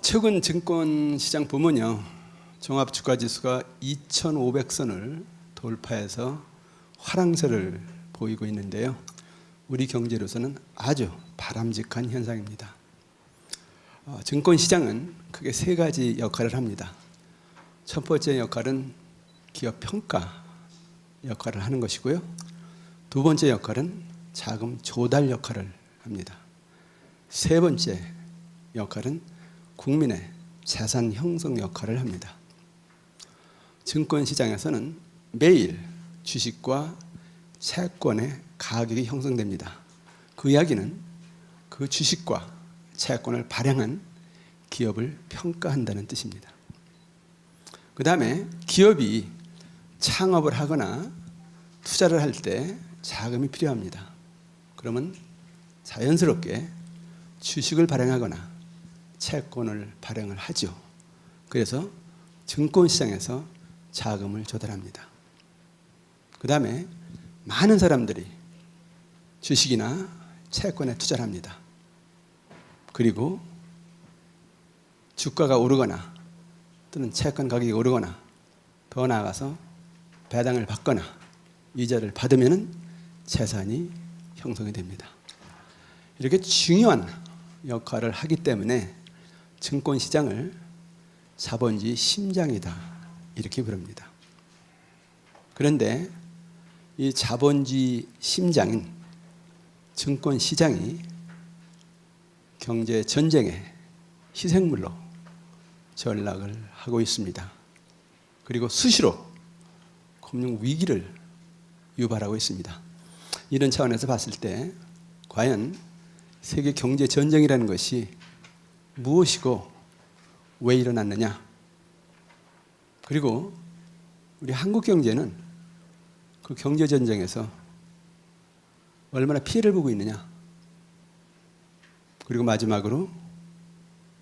최근 증권시장 보면요, 종합주가지수가 2,500선을 돌파해서 화랑세를 보이고 있는데요, 우리 경제로서는 아주 바람직한 현상입니다. 증권시장은 크게 세 가지 역할을 합니다. 첫 번째 역할은 기업 평가 역할을 하는 것이고요, 두 번째 역할은 자금 조달 역할을 합니다. 세 번째 역할은 국민의 자산 형성 역할을 합니다. 증권시장에서는 매일 주식과 채권의 가격이 형성됩니다. 그 이야기는 그 주식과 채권을 발행한 기업을 평가한다는 뜻입니다. 그 다음에 기업이 창업을 하거나 투자를 할 때 자금이 필요합니다. 그러면 자연스럽게 주식을 발행하거나 채권을 발행을 하죠. 그래서 증권시장에서 자금을 조달합니다. 그 다음에 많은 사람들이 주식이나 채권에 투자를 합니다. 그리고 주가가 오르거나 또는 채권 가격이 오르거나 더 나아가서 배당을 받거나 이자를 받으면 재산이 형성이 됩니다. 이렇게 중요한 역할을 하기 때문에 증권시장을 자본주의 심장이다 이렇게 부릅니다. 그런데 이 자본주의 심장인 증권시장이 경제 전쟁의 희생물로 전락을 하고 있습니다. 그리고 수시로 금융 위기를 유발하고 있습니다. 이런 차원에서 봤을 때 과연 세계 경제 전쟁이라는 것이 무엇이고 왜 일어났느냐? 그리고 우리 한국 경제는 그 경제 전쟁에서 얼마나 피해를 보고 있느냐? 그리고 마지막으로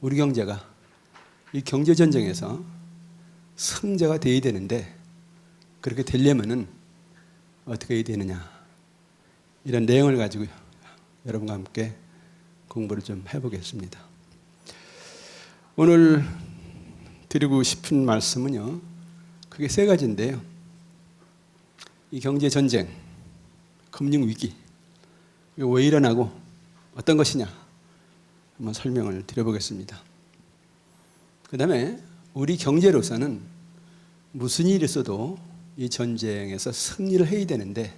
우리 경제가 이 경제 전쟁에서 승자가 되어야 되는데 그렇게 되려면은 어떻게 해야 되느냐? 이런 내용을 가지고 여러분과 함께 공부를 좀 해보겠습니다. 오늘 드리고 싶은 말씀은요, 크게 세 가지인데요. 이 경제 전쟁, 금융 위기, 이거 왜 일어나고 어떤 것이냐 한번 설명을 드려보겠습니다. 그 다음에 우리 경제로서는 무슨 일이 있어도 이 전쟁에서 승리를 해야 되는데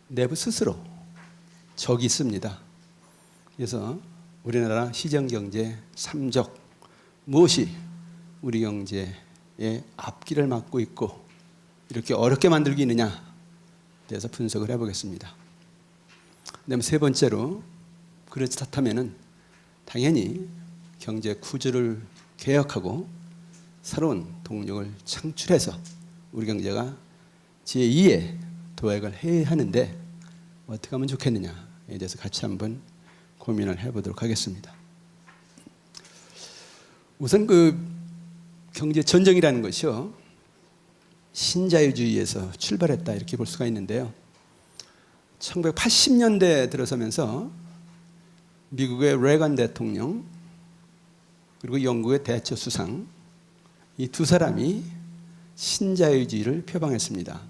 내부 스스로 적이 있습니다. 그래서 우리나라 시장경제 3적, 무엇이 우리 경제의 앞길을 막고 있고 이렇게 어렵게 만들고 있느냐에 대해서 분석을 해보겠습니다. 그다음에 세 번째로 그렇다면 당연히 경제 구조를 개혁하고 새로운 동력을 창출해서 우리 경제가 제2의 도약을 해야 하는데 어떻게 하면 좋겠느냐에 대해서 같이 한번 고민을 해보도록 하겠습니다. 우선 그 경제 전쟁이라는 것이요, 신자유주의에서 출발했다 이렇게 볼 수가 있는데요. 1980년대 들어서면서 미국의 레건 대통령 그리고 영국의 대처 수상, 이 두 사람이 신자유주의를 표방했습니다.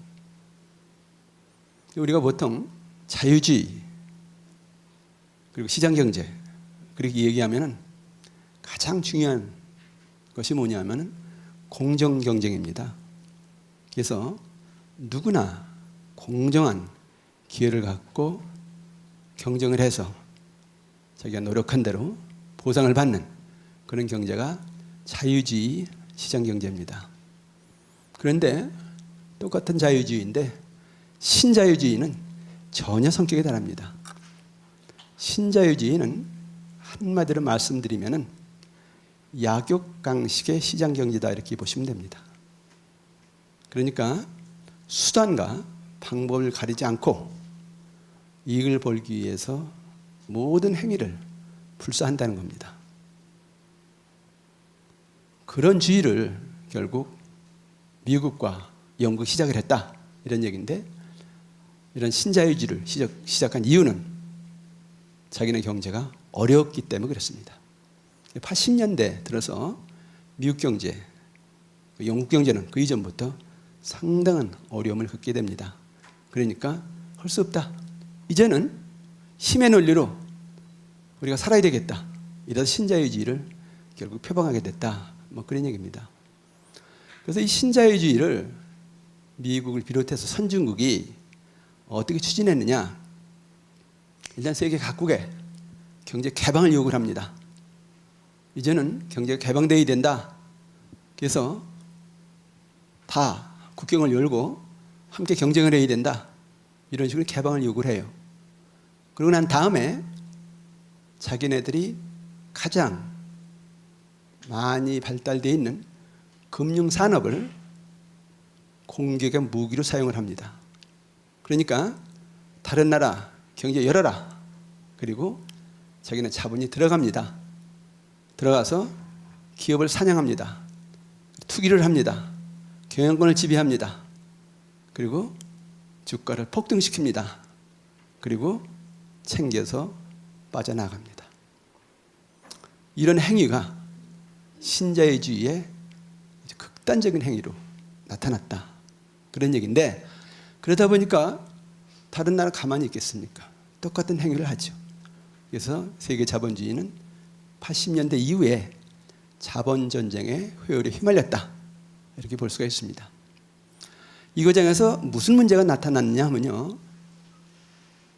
우리가 보통 자유주의 그리고 시장경제 그렇게 얘기하면 가장 중요한 것이 뭐냐면 공정경쟁입니다. 그래서 누구나 공정한 기회를 갖고 경쟁을 해서 자기가 노력한 대로 보상을 받는 그런 경제가 자유주의 시장경제입니다. 그런데 똑같은 자유주의인데 신자유주의는 전혀 성격이 다릅니다. 신자유주의는 한마디로 말씀드리면 약육강식의 시장경제다 이렇게 보시면 됩니다. 그러니까 수단과 방법을 가리지 않고 이익을 벌기 위해서 모든 행위를 불사한다는 겁니다. 그런 주의를 결국 미국과 영국이 시작을 했다 이런 얘기인데, 이런 신자유주의를 시작한 이유는 자기네 경제가 어려웠기 때문에 그렇습니다. 80년대 들어서 미국 경제, 영국 경제는 그 이전부터 상당한 어려움을 겪게 됩니다. 그러니까 할 수 없다. 이제는 힘의 논리로 우리가 살아야 되겠다. 이래서 신자유주의를 결국 표방하게 됐다. 뭐 그런 얘기입니다. 그래서 이 신자유주의를 미국을 비롯해서 선진국이 어떻게 추진했느냐? 일단 세계 각국에 경제 개방을 요구를 합니다. 이제는 경제가 개방되어야 된다. 그래서 다 국경을 열고 함께 경쟁을 해야 된다. 이런 식으로 개방을 요구를 해요. 그러고 난 다음에 자기네들이 가장 많이 발달되어 있는 금융산업을 공격의 무기로 사용을 합니다. 그러니까 다른 나라 경제 열어라. 그리고 자기는 자본이 들어갑니다. 들어가서 기업을 사냥합니다. 투기를 합니다. 경영권을 지배합니다. 그리고 주가를 폭등시킵니다. 그리고 챙겨서 빠져나갑니다. 이런 행위가 신자유주의의 극단적인 행위로 나타났다. 그런 얘기인데, 그러다 보니까 다른 나라 가만히 있겠습니까? 똑같은 행위를 하죠. 그래서 세계 자본주의는 80년대 이후에 자본전쟁의 회열에 휘말렸다. 이렇게 볼 수가 있습니다. 이 과정에서 무슨 문제가 나타났느냐 하면요,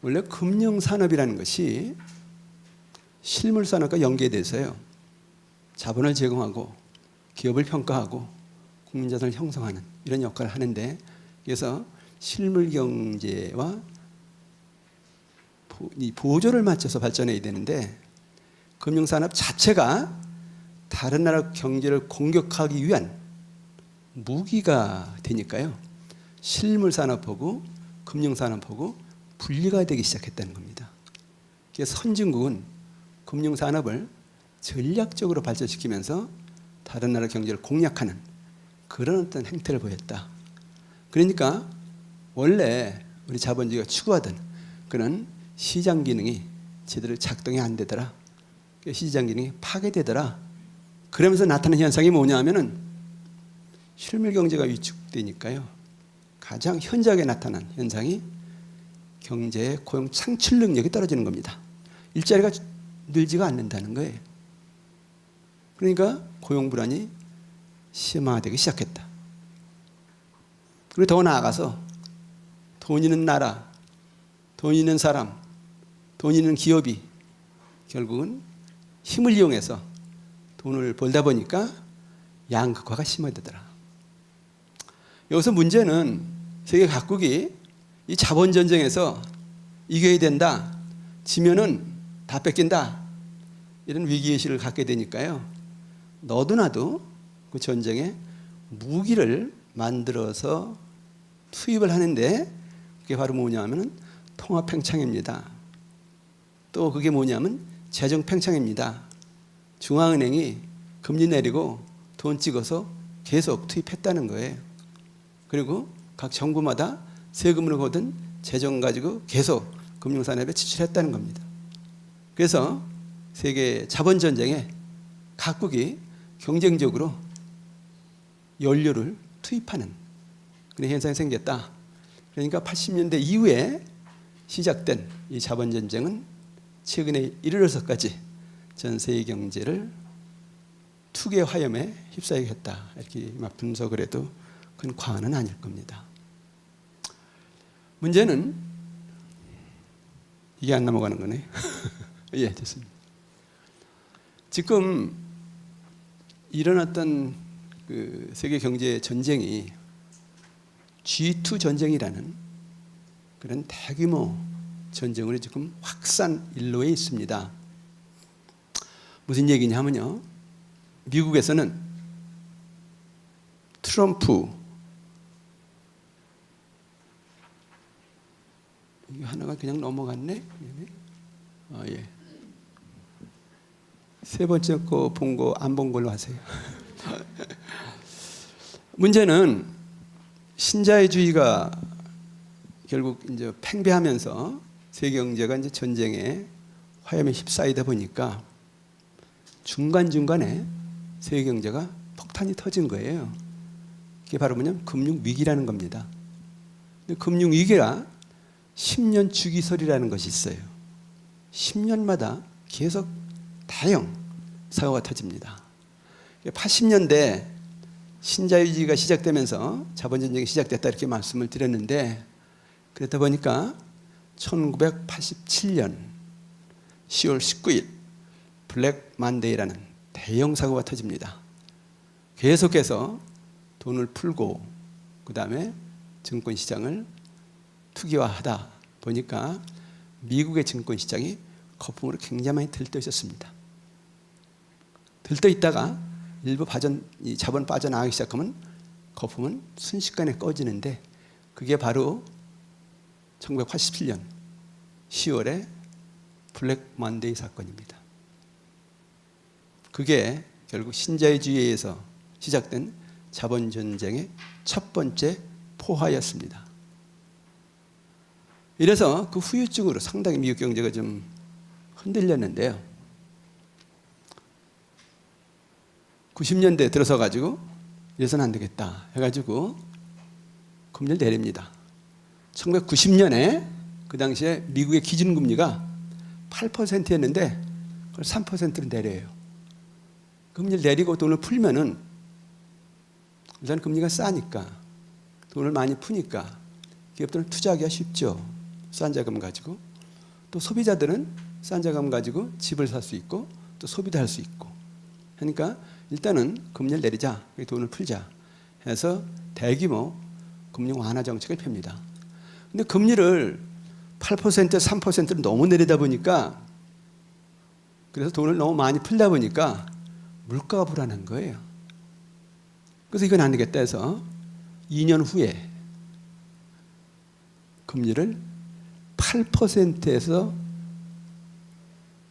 원래 금융산업이라는 것이 실물산업과 연계돼서요, 자본을 제공하고 기업을 평가하고 국민자산을 형성하는 이런 역할을 하는데, 그래서 실물경제와 이 보조를 맞춰서 발전해야 되는데, 금융산업 자체가 다른 나라 경제를 공격하기 위한 무기가 되니까요, 실물산업하고 금융산업하고 분리가 되기 시작했다는 겁니다. 그래서 선진국은 금융산업을 전략적으로 발전시키면서 다른 나라 경제를 공략하는 그런 어떤 행태를 보였다. 그러니까 원래 우리 자본주의가 추구하던 그런 시장 기능이 제대로 작동이 안 되더라. 시장 기능이 파괴되더라. 그러면서 나타나는 현상이 뭐냐 하면은 실물 경제가 위축되니까요, 가장 현저하게 나타난 현상이 경제의 고용 창출 능력이 떨어지는 겁니다. 일자리가 늘지가 않는다는 거예요. 그러니까 고용 불안이 심화되기 시작했다. 그리고 더 나아가서 돈 있는 나라, 돈 있는 사람, 돈 있는 기업이 결국은 힘을 이용해서 돈을 벌다 보니까 양극화가 심화되더라. 여기서 문제는 세계 각국이 이 자본전쟁에서 이겨야 된다, 지면은 다 뺏긴다, 이런 위기의식을 갖게 되니까요, 너도 나도 그 전쟁에 무기를 만들어서 투입을 하는데, 그게 바로 뭐냐면 통화팽창입니다. 또 그게 뭐냐면 재정팽창입니다. 중앙은행이 금리 내리고 돈 찍어서 계속 투입했다는 거예요. 그리고 각 정부마다 세금으로 거둔 재정 가지고 계속 금융산업에 지출했다는 겁니다. 그래서 세계 자본전쟁에 각국이 경쟁적으로 연료를 투입하는 그런 현상이 생겼다. 그러니까 80년대 이후에 시작된 이 자본전쟁은 최근에 이르러서까지 전 세계 경제를 투기의 화염에 휩싸이게 했다. 이렇게 분석을 해도 큰 과언은 아닐 겁니다. 문제는 이게 안 넘어가는 거네. 예, 됐습니다. 지금 일어났던 그 세계 경제 전쟁이 G2 전쟁이라는 그런 대규모 전쟁으로 지금 확산 일로에 있습니다. 무슨 얘기냐 하면요, 미국에서는 트럼프, 이게 하나가 그냥 넘어갔네. 예. 세 번째 거 본 거 안 본 걸로 하세요. 문제는 신자유주의가 결국 이제 팽배하면서 세계 경제가 이제 전쟁에 화염에 휩싸이다 보니까 중간중간에 세계 경제가 폭탄이 터진 거예요. 이게 바로 뭐냐면 금융위기라는 겁니다. 금융위기가 10년 주기설이라는 것이 있어요. 10년마다 계속 다형 사고가 터집니다. 80년대 신자유주의가 시작되면서 자본전쟁이 시작됐다 이렇게 말씀을 드렸는데, 그러다 보니까 1987년 10월 19일 블랙 만데이라는 대형 사고가 터집니다. 계속해서 돈을 풀고 그 다음에 증권시장을 투기화하다 보니까 미국의 증권시장이 거품으로 굉장히 많이 들떠 있었습니다. 들떠 있다가 일부 자본 빠져나가기 시작하면 거품은 순식간에 꺼지는데, 그게 바로 1987년 10월에 블랙 만데이 사건입니다. 그게 결국 신자유주의에서 시작된 자본전쟁의 첫 번째 포화였습니다. 이래서 그 후유증으로 상당히 미국 경제가 좀 흔들렸는데요. 90년대 들어서 가지고 이래서는 안 되겠다 해가지고 금리를 내립니다. 1990년에 그 당시에 미국의 기준금리가 8%였는데 그걸 3%로 내려요. 금리를 내리고 돈을 풀면은 일단 금리가 싸니까, 돈을 많이 푸니까 기업들은 투자하기가 쉽죠. 싼 자금 가지고. 또 소비자들은 싼 자금 가지고 집을 살 수 있고 또 소비도 할 수 있고. 그러니까 일단은 금리를 내리자, 돈을 풀자 해서 대규모 금융 완화 정책을 펴니다. 근데 금리를 8%, 3%를 너무 내리다 보니까, 그래서 돈을 너무 많이 풀다 보니까 물가가 불안한 거예요. 그래서 이건 안 되겠다 해서 2년 후에 금리를 8%에서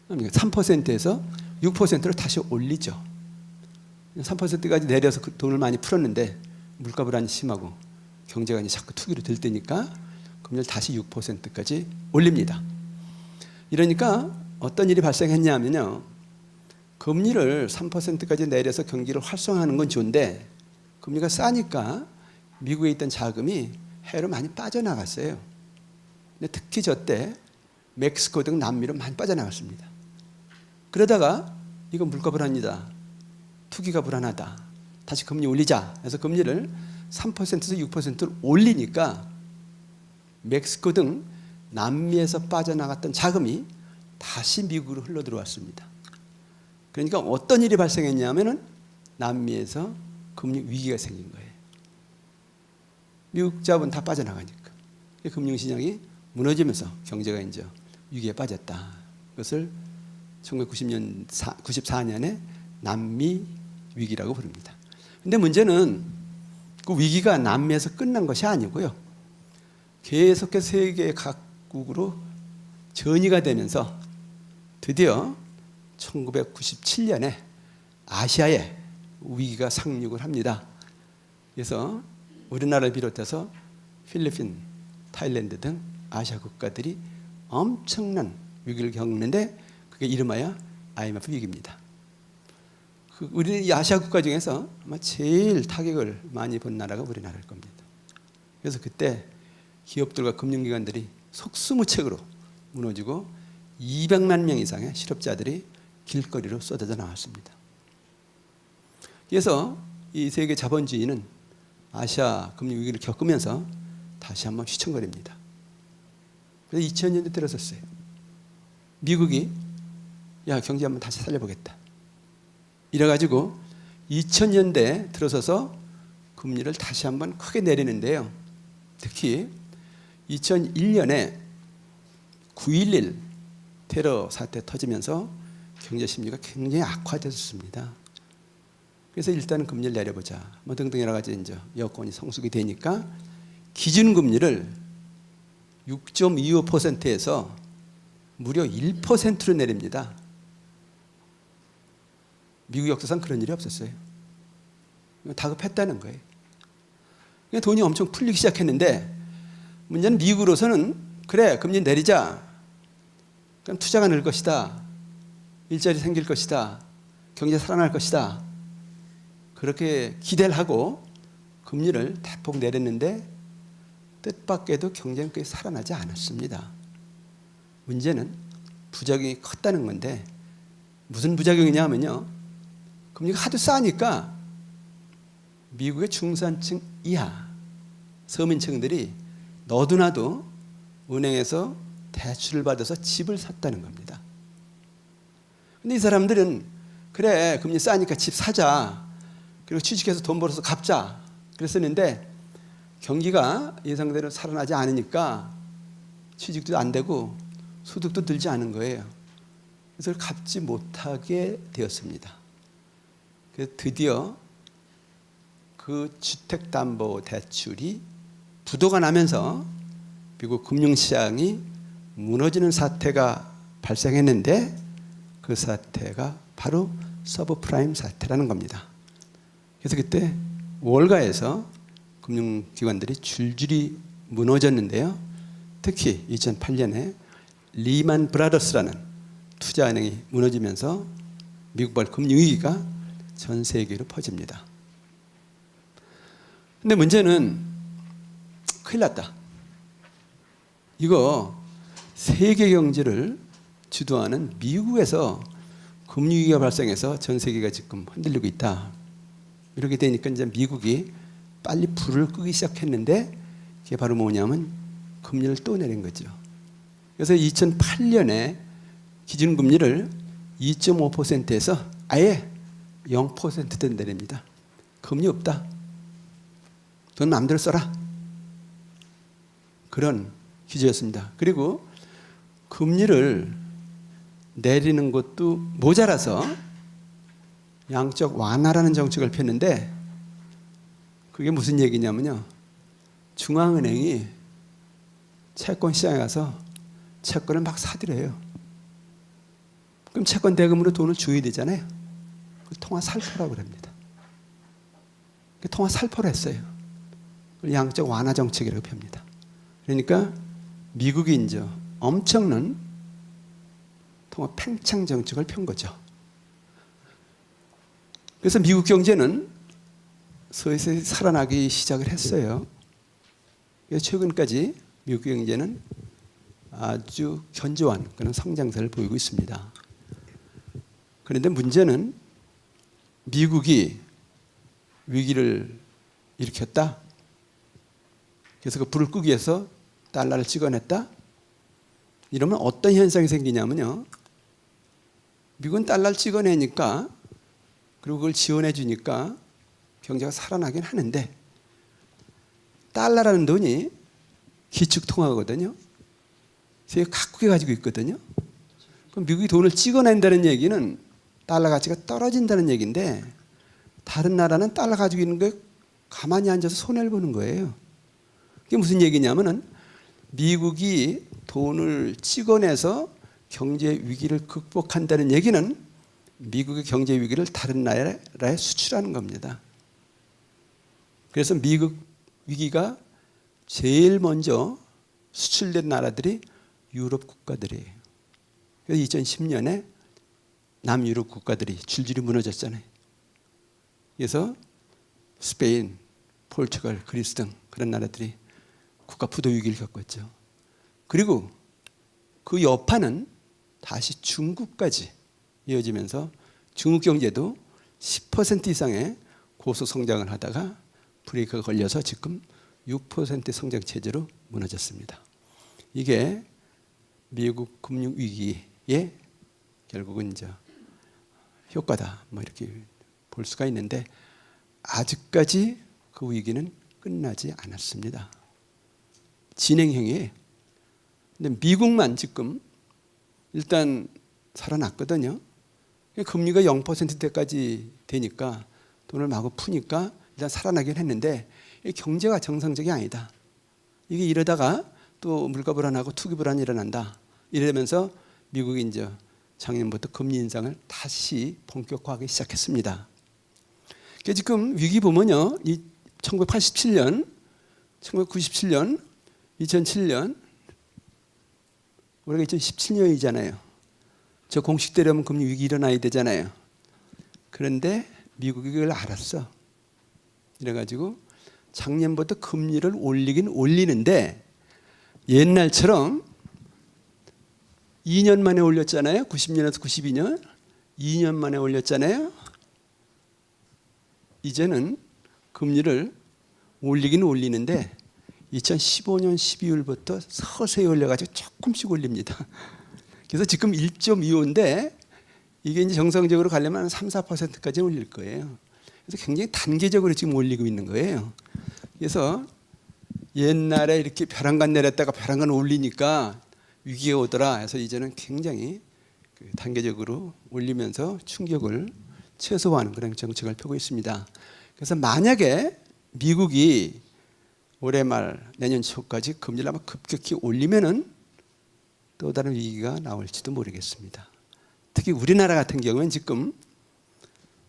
3%에서 6%로 다시 올리죠. 3%까지 내려서 그 돈을 많이 풀었는데 물가 불안이 심하고 경제가 이제 자꾸 투기로 들뜨니까 금리를 다시 6%까지 올립니다. 이러니까 어떤 일이 발생했냐면요, 금리를 3%까지 내려서 경기를 활성화하는 건 좋은데 금리가 싸니까 미국에 있던 자금이 해외로 많이 빠져나갔어요. 근데 특히 저때 멕시코 등 남미로 많이 빠져나갔습니다. 그러다가 이건 물가 불안이다, 투기가 불안하다, 다시 금리 올리자 해서 금리를 3%에서 6%를 올리니까 멕시코 등 남미에서 빠져나갔던 자금이 다시 미국으로 흘러 들어왔습니다. 그러니까 어떤 일이 발생했냐면은 남미에서 금리 위기가 생긴 거예요. 미국 자본 다 빠져나가니까 금융시장이 무너지면서 경제가 이제 위기에 빠졌다. 그것을 1994년에 남미 위기라고 부릅니다. 근데 문제는 그 위기가 남미에서 끝난 것이 아니고요, 계속해서 세계 각국으로 전이가 되면서 드디어 1997년에 아시아에 위기가 상륙을 합니다. 그래서 우리나라를 비롯해서 필리핀, 타일랜드 등 아시아 국가들이 엄청난 위기를 겪는데 그게 이름하여 IMF 위기입니다. 우리 이 아시아 국가 중에서 아마 제일 타격을 많이 본 나라가 우리나라일 겁니다. 그래서 그때 기업들과 금융기관들이 속수무책으로 무너지고 200만 명 이상의 실업자들이 길거리로 쏟아져 나왔습니다. 그래서 이 세계 자본주의는 아시아 금융위기를 겪으면서 다시 한번 휘청거립니다. 그래서 2000년대 들어섰어요. 미국이 야, 경제 한번 다시 살려보겠다 이래가지고 2000년대 들어서서 금리를 다시 한번 크게 내리는데요, 특히 2001년에 9.11 테러 사태 터지면서 경제 심리가 굉장히 악화됐습니다. 그래서 일단은 금리를 내려보자 뭐 등등 여러 가지 이제 여건이 성숙이 되니까 기준금리를 6.25%에서 무려 1%로 내립니다. 미국 역사상 그런 일이 없었어요. 다급했다는 거예요. 돈이 엄청 풀리기 시작했는데 문제는 미국으로서는 그래, 금리 내리자, 그럼 투자가 늘 것이다, 일자리 생길 것이다 경제 살아날 것이다. 그렇게 기대를 하고 금리를 대폭 내렸는데 뜻밖에도 경제는 꽤 살아나지 않았습니다. 문제는 부작용이 컸다는 건데 무슨 부작용이냐면요. 금리가 하도 싸니까 미국의 중산층 이하 서민층들이 너도나도 은행에서 대출을 받아서 집을 샀다는 겁니다. 근데 이 사람들은 그래 금리 싸니까 집 사자. 그리고 취직해서 돈 벌어서 갚자. 그랬었는데 경기가 예상대로 살아나지 않으니까 취직도 안 되고 소득도 늘지 않은 거예요. 그래서 갚지 못하게 되었습니다. 그래서 드디어 그 주택담보대출이 부도가 나면서 미국 금융시장이 무너지는 사태가 발생했는데 그 사태가 바로 서브프라임 사태라는 겁니다. 그래서 그때 월가에서 금융기관들이 줄줄이 무너졌는데요. 특히 2008년에 리만 브라더스라는 투자은행이 무너지면서 미국발 금융위기가 전 세계로 퍼집니다. 근데 문제는 큰일 났다. 이거 세계 경제를 주도하는 미국에서 금융위기가 발생해서 전 세계가 지금 흔들리고 있다. 이렇게 되니까 이제 미국이 빨리 불을 끄기 시작했는데 그게 바로 뭐냐면 금리를 또 내린 거죠. 그래서 2008년에 기준금리를 2.5%에서 아예 0%대 내립니다. 금리 없다. 돈 마음대로 써라. 그런 기조였습니다. 그리고 금리를 내리는 것도 모자라서 양적 완화라는 정책을 폈는데 그게 무슨 얘기냐면요. 중앙은행이 채권 시장에 가서 채권을 막 사들여요. 그럼 채권 대금으로 돈을 줘야 되잖아요. 통화 살포라고 합니다. 통화 살포를 했어요. 양적 완화 정책이라고 봅니다. 그러니까 미국이 이제 엄청난 통화 팽창 정책을 편 거죠. 그래서 미국 경제는 서서히 살아나기 시작을 했어요. 그래서 최근까지 미국 경제는 아주 견조한 그런 성장세를 보이고 있습니다. 그런데 문제는 미국이 위기를 일으켰다. 그래서 그 불을 끄기 위해서 달러를 찍어냈다. 이러면 어떤 현상이 생기냐면요. 미국은 달러를 찍어내니까 그리고 그걸 지원해 주니까 경제가 살아나긴 하는데 달러라는 돈이 기축통화거든요. 세계 각국에 가지고 있거든요. 그럼 미국이 돈을 찍어낸다는 얘기는 달러 가치가 떨어진다는 얘기인데 다른 나라는 달러 가지고 있는 게 가만히 앉아서 손해를 보는 거예요. 그게 무슨 얘기냐면은 미국이 돈을 찍어내서 경제 위기를 극복한다는 얘기는 미국의 경제 위기를 다른 나라에 수출하는 겁니다. 그래서 미국 위기가 제일 먼저 수출된 나라들이 유럽 국가들이에요. 그래서 2010년에 남유럽 국가들이 줄줄이 무너졌잖아요. 그래서 스페인, 포르투갈, 그리스 등 그런 나라들이 국가 부도 위기를 겪었죠. 그리고 그 여파는 다시 중국까지 이어지면서 중국 경제도 10% 이상의 고속 성장을 하다가 브레이크가 걸려서 지금 6% 성장 체제로 무너졌습니다. 이게 미국 금융 위기의 결국은 이제 효과다. 뭐 이렇게 볼 수가 있는데 아직까지 그 위기는 끝나지 않았습니다. 진행형이에요. 근데 미국만 지금 일단 살아났거든요. 금리가 0%대까지 되니까 돈을 마구 푸니까 일단 살아나긴 했는데 경제가 정상적이 아니다. 이게 이러다가 또 물가 불안하고 투기 불안이 일어난다. 이러면서 미국이 이제 작년부터 금리 인상을 다시 본격화하기 시작했습니다. 지금 위기 보면요, 이 1987년, 1997년, 2007년, 우리가 2017년이잖아요. 저 공식 되려면 금리 위기 일어나야 되잖아요. 그런데 미국이 그걸 알았어. 이래가지고 작년부터 금리를 올리긴 올리는데 옛날처럼 2년 만에 올렸잖아요. 90년에서 92년 2년 만에 올렸잖아요. 이제는 금리를 올리긴 올리는데 2015년 12월부터 서서히 올려가지고 조금씩 올립니다. 그래서 지금 1.25인데 이게 이제 정상적으로 가려면 3, 4%까지 올릴 거예요. 그래서 굉장히 단계적으로 지금 올리고 있는 거예요. 그래서 옛날에 이렇게 벼랑간 내렸다가 벼랑간 올리니까 위기가 오더라 해서 이제는 굉장히 단계적으로 올리면서 충격을 최소화하는 그런 정책을 펴고 있습니다. 그래서 만약에 미국이 올해 말 내년 초까지 금리를 아마 급격히 올리면은 또 다른 위기가 나올지도 모르겠습니다. 특히 우리나라 같은 경우는 지금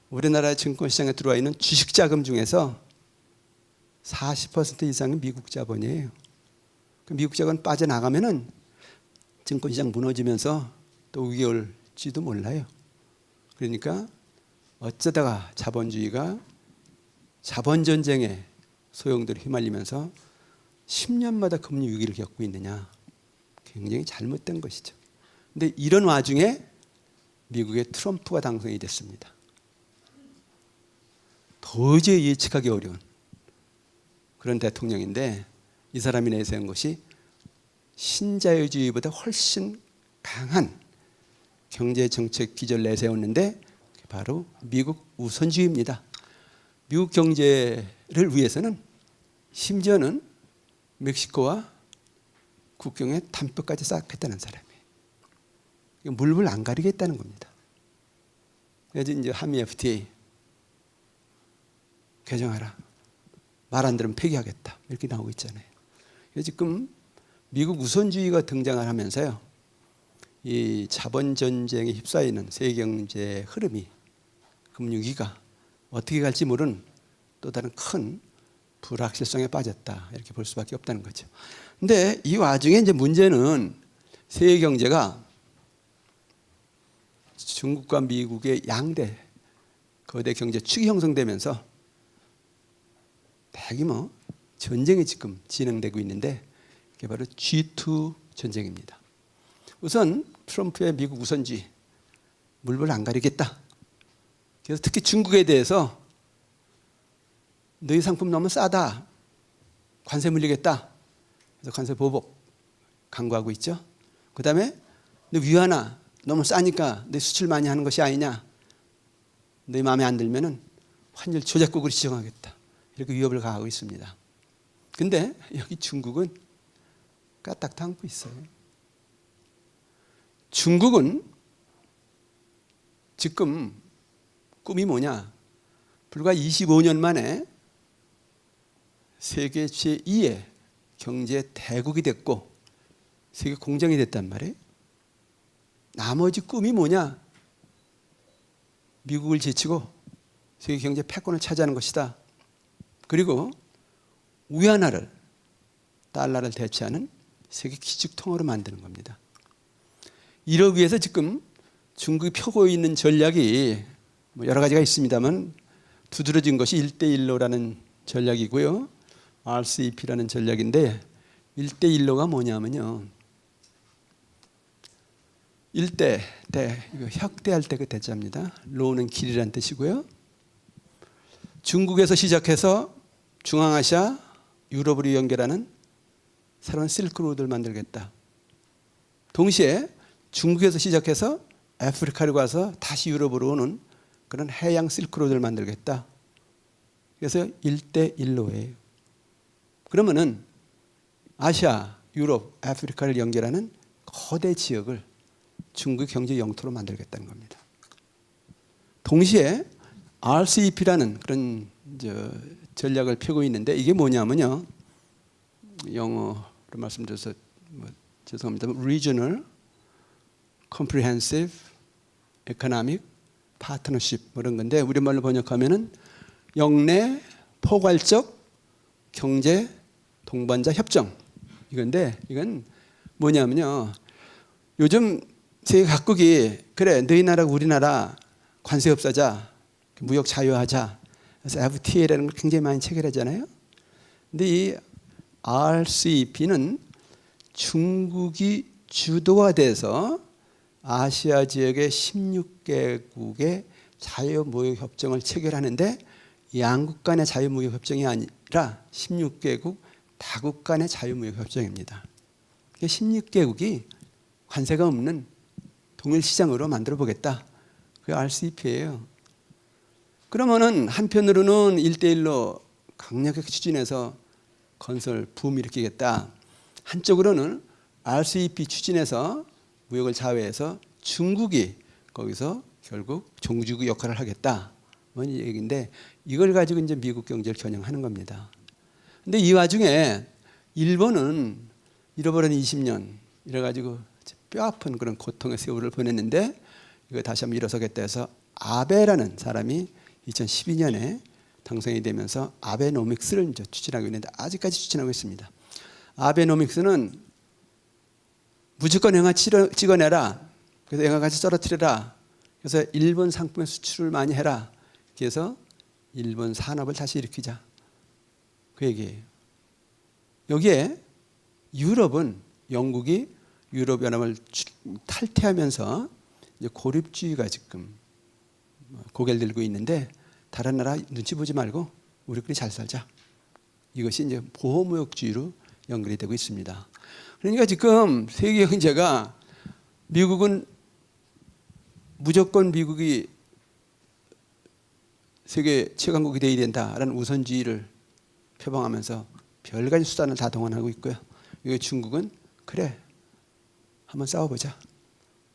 우리나라 증권시장에 들어와 있는 주식자금 중에서 40% 이상은 미국 자본이에요. 미국 자본 빠져나가면은 증권시장 무너지면서 또 위기 올지도 몰라요. 그러니까 어쩌다가 자본주의가 자본전쟁에 소용돌이 휘말리면서 10년마다 금리 위기를 겪고 있느냐. 굉장히 잘못된 것이죠. 그런데 이런 와중에 미국의 트럼프가 당선이 됐습니다. 도저히 예측하기 어려운 그런 대통령인데 이 사람이 내세운 것이 신자유주의보다 훨씬 강한 경제정책 기조를 내세웠는데 바로 미국 우선주의입니다. 미국 경제를 위해서는 심지어는 멕시코와 국경에 담벼까지 쌓겠다는 사람이에요. 물불 안 가리겠다는 겁니다. 그래서 이제 한미 FTA 개정하라. 말 안 들으면 폐기하겠다. 이렇게 나오고 있잖아요. 그래서 지금 미국 우선주의가 등장을 하면서요. 이 자본 전쟁에 휩싸이는 세계 경제 흐름이 금융위기가 어떻게 갈지 모르는 또 다른 큰 불확실성에 빠졌다. 이렇게 볼 수밖에 없다는 거죠. 근데 이 와중에 이제 문제는 세계 경제가 중국과 미국의 양대 거대 경제 축이 형성되면서 대규모 전쟁이 지금 진행되고 있는데 그게 바로 G2 전쟁입니다. 우선 트럼프의 미국 우선주의 물불 안 가리겠다. 그래서 특히 중국에 대해서 너희 상품 너무 싸다. 관세 물리겠다. 그래서 관세 보복 강구하고 있죠. 그 다음에 너 위안화 너무 싸니까 너 수출 많이 하는 것이 아니냐. 너희 마음에 안 들면은 환율 조작국으로 지정하겠다. 이렇게 위협을 가하고 있습니다. 근데 여기 중국은 까딱도 안고 있어요. 중국은 지금 꿈이 뭐냐? 불과 25년 만에 세계 제2의 경제 대국이 됐고 세계 공장이 됐단 말이에요. 나머지 꿈이 뭐냐? 미국을 제치고 세계 경제 패권을 차지하는 것이다. 그리고 위안화를 달러를 대체하는 세계 기축통화로 만드는 겁니다. 이러기 위해서 지금 중국이 펴고 있는 전략이 여러 가지가 있습니다만 두드러진 것이 1대1로라는 전략이고요. RCEP라는 전략인데 1대1로가 뭐냐면요. 1대, 이거 혁대할 때 그 대자입니다. 로는 길이라는 뜻이고요. 중국에서 시작해서 중앙아시아, 유럽으로 연결하는 새로운 실크로드를 만들겠다. 동시에 중국에서 시작해서 아프리카로 가서 다시 유럽으로 오는 그런 해양 실크로드를 만들겠다. 그래서 1대1로예요. 그러면은 아시아, 유럽, 아프리카를 연결하는 거대 지역을 중국 경제 영토로 만들겠다는 겁니다. 동시에 RCEP라는 그런 전략을 펴고 있는데 이게 뭐냐면요. 영어로 말씀드려서 죄송합니다. Regional Comprehensive Economic Partnership 이런 건데 우리말로 번역하면은 영내 포괄적 경제 동반자 협정 이건데 이건 뭐냐면요. 요즘 세계 각국이 그래 너희 나라 우리나라 관세 없애자 무역 자유화하자. 그래서 FTA라는 걸 굉장히 많이 체결하잖아요. 근데 이 RCEP는 중국이 주도가 돼서 아시아 지역의 16개국의 자유무역협정을 체결하는데 양국 간의 자유무역협정이 아니라 16개국 다국 간의 자유무역협정입니다. 16개국이 관세가 없는 동일시장으로 만들어 보겠다. 그게 RCEP예요. 그러면은 한편으로는 1대1로 강력하게 추진해서 건설 붐 일으키겠다. 한쪽으로는 RCEP 추진해서 무역을 자유해서 중국이 거기서 결국 종주국 역할을 하겠다. 뭔 얘기인데 이걸 가지고 이제 미국 경제를 겨냥하는 겁니다. 근데 이 와중에 일본은 잃어버린 20년 이래가지고 뼈아픈 그런 고통의 세월을 보냈는데 이거 다시 한번 일어서겠다 해서 아베라는 사람이 2012년에 당선이 되면서 아베노믹스를 이제 추진하고 있는데 아직까지 추진하고 있습니다. 아베노믹스는 무조건 영화 찍어내라. 그래서 영화까지 떨어뜨려라. 그래서 일본 상품의 수출을 많이 해라. 그래서 일본 산업을 다시 일으키자. 그 얘기예요. 여기에 유럽은 영국이 유럽연합을 탈퇴하면서 이제 고립주의가 지금 고개를 들고 있는데 다른 나라 눈치 보지 말고 우리끼리 잘 살자. 이것이 이제 보호무역주의로 연결이 되고 있습니다. 그러니까 지금 세계 경제가 미국은 무조건 미국이 세계 최강국이 되어야 된다라는 우선주의를 표방하면서 별가지 수단을 다 동원하고 있고요. 이게 중국은 그래 한번 싸워보자.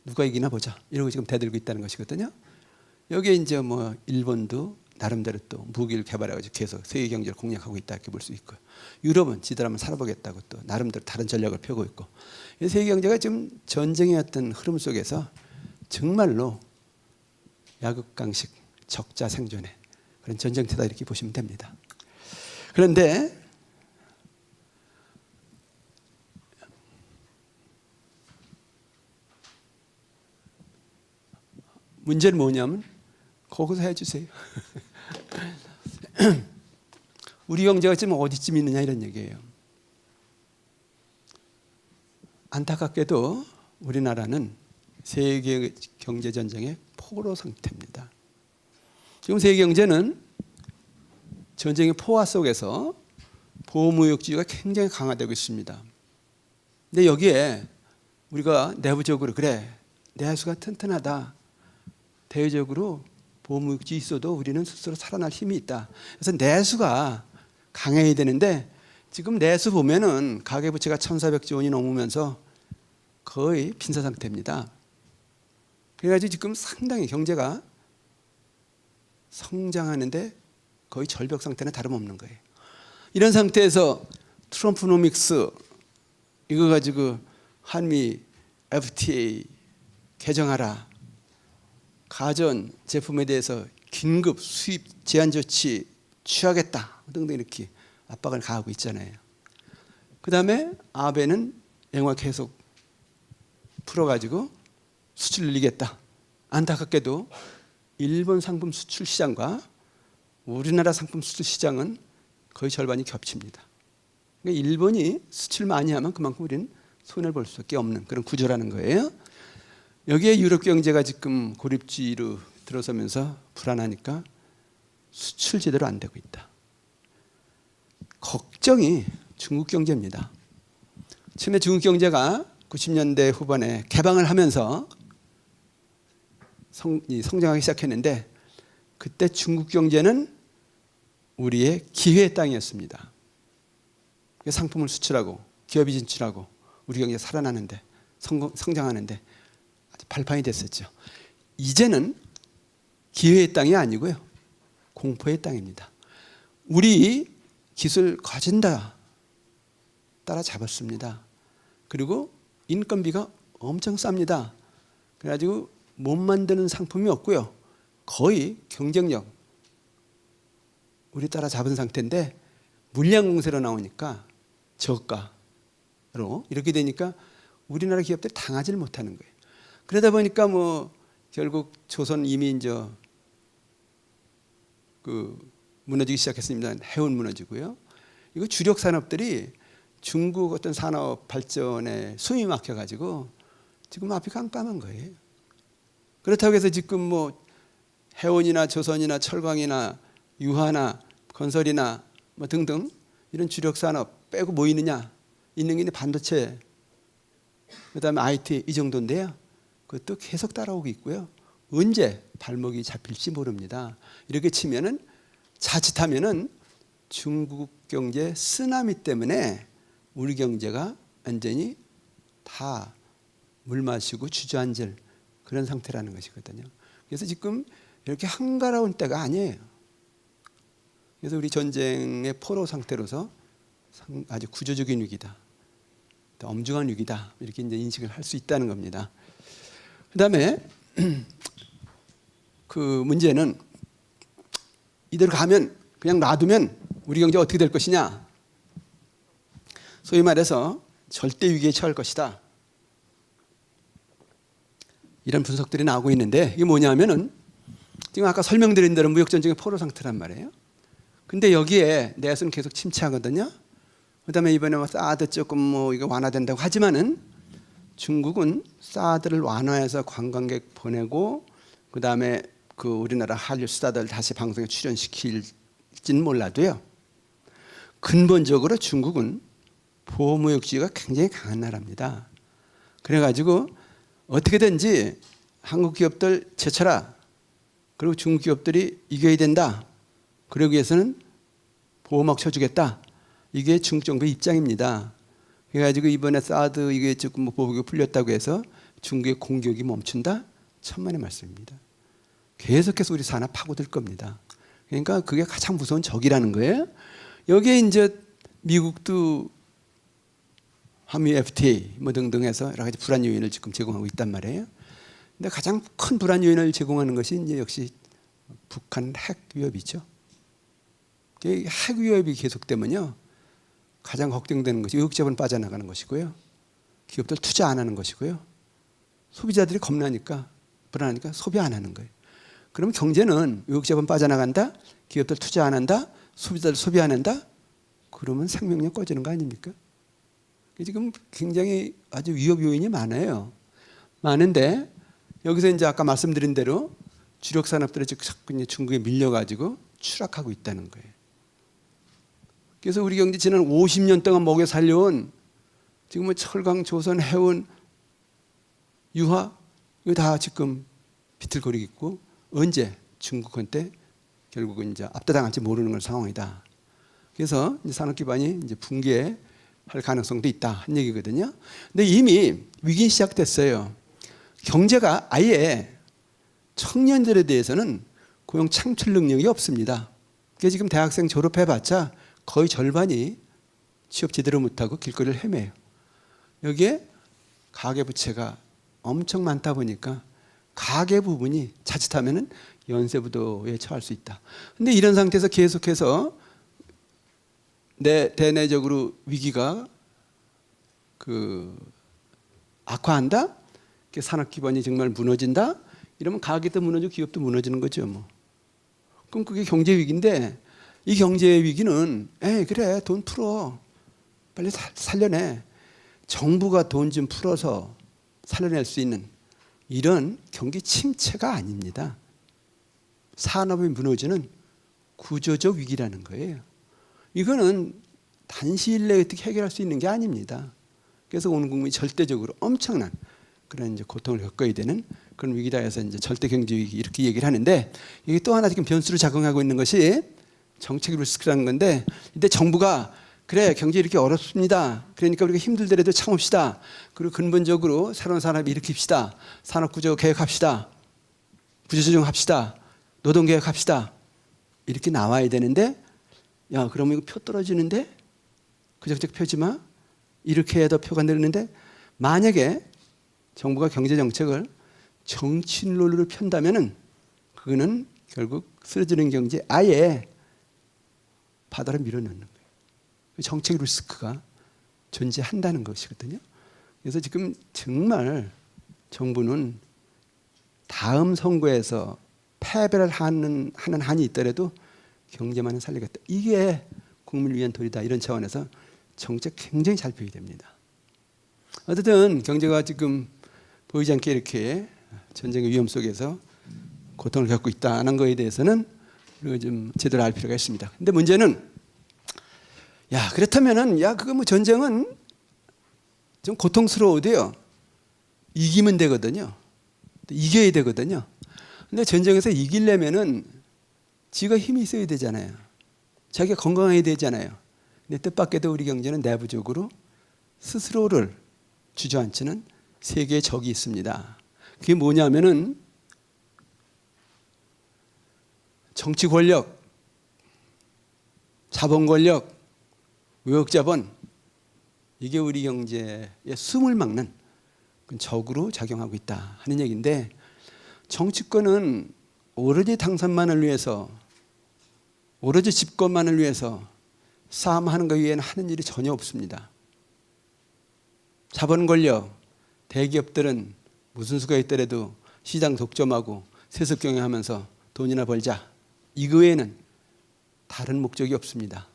누가 이기나 보자. 이러고 지금 대들고 있다는 것이거든요. 여기에 이제 뭐 일본도 나름대로 또 무기를 개발해가지고 계속 세계 경제를 공략하고 있다 이렇게 볼 수 있고요. 유럽은 지들 한번 살아보겠다고 또 나름대로 다른 전략을 펴고 있고. 세계 경제가 지금 전쟁의 어떤 흐름 속에서 정말로 약육강식 적자 생존의 그런 전쟁터다 이렇게 보시면 됩니다. 그런데 문제는 뭐냐면 거기서 해주세요. 우리 경제가 지금 어디쯤 있느냐 이런 얘기예요. 안타깝게도 우리나라는 세계 경제 전쟁의 포로 상태입니다. 지금 세계 경제는 전쟁의 포화 속에서 보호무역주의가 굉장히 강화되고 있습니다. 근데 여기에 우리가 내부적으로 그래 내수가 튼튼하다. 대외적으로 보호무역주의 있어도 우리는 스스로 살아날 힘이 있다. 그래서 내수가 강해야 되는데 지금 내수 보면은 가계부채가 1,400조 원이 넘으면서 거의 빈사 상태입니다. 그래가지고 지금 상당히 경제가 성장하는데 거의 절벽 상태는 다름없는 거예요. 이런 상태에서 트럼프노믹스 이거 가지고 한미 FTA 개정하라. 가전 제품에 대해서 긴급 수입 제한 조치 취하겠다 등등 이렇게 압박을 가하고 있잖아요. 그 다음에 아베는 영화 계속 풀어가지고 수출 늘리겠다. 안타깝게도 일본 상품 수출 시장과 우리나라 상품 수출 시장은 거의 절반이 겹칩니다. 그러니까 일본이 수출 많이 하면 그만큼 우리는 손해를 볼 수밖에 없는 그런 구조라는 거예요. 여기에 유럽 경제가 지금 고립주의로 들어서면서 불안하니까 수출 제대로 안 되고 있다. 걱정이 중국 경제입니다. 처음에 중국 경제가 90년대 후반에 개방을 하면서 성장하기 시작했는데 그때 중국 경제는 우리의 기회의 땅이었습니다. 상품을 수출하고 기업이 진출하고 우리 경제가 살아나는데 성장하는데 아주 발판이 됐었죠. 이제는 기회의 땅이 아니고요. 공포의 땅입니다. 우리 기술 가진다 따라잡았습니다. 그리고 인건비가 엄청 쌉니다. 그래가지고 못 만드는 상품이 없고요. 거의 경쟁력 우리 따라잡은 상태인데 물량 공세로 나오니까 저가로 이렇게 되니까 우리나라 기업들이 당하지를 못하는 거예요. 그러다 보니까 뭐 결국 조선 이미 이제 무너지기 시작했습니다. 해운 무너지고요. 이거 주력 산업들이 중국 어떤 산업 발전에 숨이 막혀가지고 지금 앞이 깜깜한 거예요. 그렇다고 해서 지금 뭐 해운이나 조선이나 철강이나 유화나 건설이나 뭐 등등 이런 주력 산업 빼고 뭐 있느냐? 있는 게 반도체, 그다음에 IT 이 정도인데요. 그것도 계속 따라오고 있고요. 언제 발목이 잡힐지 모릅니다. 이렇게 치면은 자칫하면은 중국 경제 쓰나미 때문에 우리 경제가 완전히 다 물 마시고 주저앉을 그런 상태라는 것이거든요. 그래서 지금 이렇게 한가로운 때가 아니에요. 그래서 우리 전쟁의 포로 상태로서 아주 구조적인 위기다, 엄중한 위기다, 이렇게 이제 인식을 할 수 있다는 겁니다. 그다음에 그 문제는 이대로 가면 그냥 놔두면 우리 경제 어떻게 될 것이냐? 소위 말해서 절대 위기에 처할 것이다. 이런 분석들이 나오고 있는데 이게 뭐냐면은 지금 아까 설명드린 대로 무역전쟁의 포로 상태란 말이에요. 근데 여기에 내수는 계속 침체하거든요. 그다음에 이번에 뭐 사드 조금 뭐 이거 완화된다고 하지만은 중국은 사드를 완화해서 관광객 보내고 그다음에 그 우리나라 한류 스타들 다시 방송에 출연시킬지는 몰라도요. 근본적으로 중국은 보호무역주의가 굉장히 강한 나라입니다. 그래가지고 어떻게든지 한국 기업들 제쳐라. 그리고 중국 기업들이 이겨야 된다. 그러기 위해서는 보호막 쳐주겠다. 이게 중국 정부의 입장입니다. 그래가지고 이번에 사드 이게 조금 뭐 보복이 풀렸다고 해서 중국의 공격이 멈춘다? 천만의 말씀입니다. 계속해서 우리 산업 파고들 겁니다. 그러니까 그게 가장 무서운 적이라는 거예요. 여기에 이제 미국도 한미 FTA 뭐 등등 해서 여러 가지 불안 요인을 지금 제공하고 있단 말이에요. 근데 가장 큰 불안 요인을 제공하는 것이 이제 역시 북한 핵 위협이죠. 핵 위협이 계속되면요. 가장 걱정되는 것이 외국자본 빠져나가는 것이고요. 기업들 투자 안 하는 것이고요. 소비자들이 겁나니까 불안하니까 소비 안 하는 거예요. 그러면 경제는 외국자본 빠져나간다, 기업들 투자 안 한다, 소비자들 소비 안 한다. 그러면 생명력 꺼지는 거 아닙니까? 지금 굉장히 아주 위협 요인이 많아요. 많은데 여기서 이제 아까 말씀드린 대로 주력 산업들이 자꾸 중국에 밀려가지고 추락하고 있다는 거예요. 그래서 우리 경제 지난 50년 동안 먹여 살려온 지금 뭐 철강, 조선, 해운, 유화 이거 다 지금 비틀거리고 있고 언제 중국한테 결국은 이제 압도당할지 모르는 걸 상황이다. 그래서 이제 산업 기반이 이제 붕괴할 가능성도 있다 한 얘기거든요. 근데 이미 위기 시작됐어요. 경제가 아예 청년들에 대해서는 고용 창출 능력이 없습니다. 그래서 지금 대학생 졸업해봤자 거의 절반이 취업 제대로 못하고 길거리를 헤매요. 여기에 가계부채가 엄청 많다 보니까 가계 부분이 자칫하면 연쇄부도에 처할 수 있다. 근데 이런 상태에서 계속해서 대내적으로 위기가 악화한다? 산업 기반이 정말 무너진다? 이러면 가게도 무너지고 기업도 무너지는 거죠. 뭐. 그럼 그게 경제 위기인데 이 경제 위기는 그래 돈 풀어 빨리 살려내. 정부가 돈 좀 풀어서 살려낼 수 있는 이런 경기 침체가 아닙니다. 산업이 무너지는 구조적 위기라는 거예요. 이거는 단시일 내에 어떻게 해결할 수 있는 게 아닙니다. 그래서 온 국민이 절대적으로 엄청난 그런 이제 고통을 겪어야 되는 그런 위기다 해서 이제 절대 경제 위기 이렇게 얘기를 하는데 이게 또 하나 지금 변수로 작용하고 있는 것이 정책 리스크라는 건데 이때 정부가 그래 경제 이렇게 어렵습니다. 그러니까 우리가 힘들더라도 참읍시다. 그리고 근본적으로 새로운 산업 일으킵시다. 산업구조 개혁합시다. 구조조정합시다. 노동개혁합시다. 이렇게 나와야 되는데 야 그러면 이거 표 떨어지는데 그 정책 펴지 마. 이렇게 해도 표가 늘는데 만약에 정부가 경제정책을 정치론으로 편다면은 그거는 결국 쓰러지는 경제 아예 바다로 밀어넣는 거예요. 정책 리스크가 존재한다는 것이거든요. 그래서 지금 정말 정부는 다음 선거에서 패배를 하는 한이 있더라도 경제만은 살리겠다. 이게 국민을 위한 도리다. 이런 차원에서 정책 굉장히 잘 표현됩니다. 어쨌든 경제가 지금 보이지 않게 이렇게 전쟁의 위험 속에서 고통을 겪고 있다는 거에 대해서는 우리가 좀 제대로 알 필요가 있습니다. 근데 문제는 야 그렇다면은 야 그거 뭐 전쟁은 좀 고통스러워도요 이기면 되거든요. 이겨야 되거든요. 근데 전쟁에서 이기려면은 지가 힘이 있어야 되잖아요. 자기가 건강해야 되잖아요. 근데 뜻밖에도 우리 경제는 내부적으로 스스로를 주저앉히는 세계의 적이 있습니다. 그게 뭐냐면은 정치 권력, 자본 권력, 외국 자본, 이게 우리 경제의 숨을 막는 적으로 작용하고 있다 하는 얘기인데, 정치권은 오로지 당선만을 위해서, 오로지 집권만을 위해서 싸움하는 것 외에는 하는 일이 전혀 없습니다. 자본 권력, 대기업들은 무슨 수가 있더라도 시장 독점하고 세습 경영하면서 돈이나 벌자, 이거 외에는 다른 목적이 없습니다.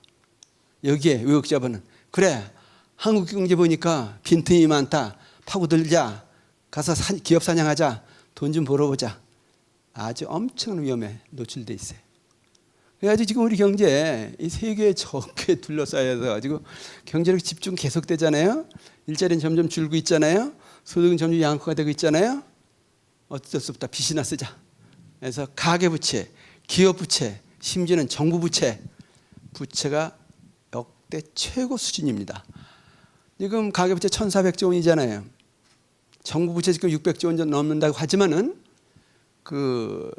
여기에 외국 자본은 그래 한국 경제 보니까 빈틈이 많다, 파고들자, 가서 기업 사냥하자, 돈 좀 벌어보자. 아주 엄청난 위험에 노출돼 있어요. 그래가지고 지금 우리 경제 이 세계의 적에 둘러싸여서 가지고 경제력 집중 계속되잖아요. 일자리는 점점 줄고 있잖아요. 소득은 점점 양극화가 되고 있잖아요. 어쩔 수 없다. 빚이나 쓰자. 그래서 가계부채, 기업부채, 심지어는 정부부채, 부채가 역대 최고 수준입니다. 지금 가계부채 1,400조 원이잖아요. 정부부채 지금 600조 원 넘는다고 하지만은 그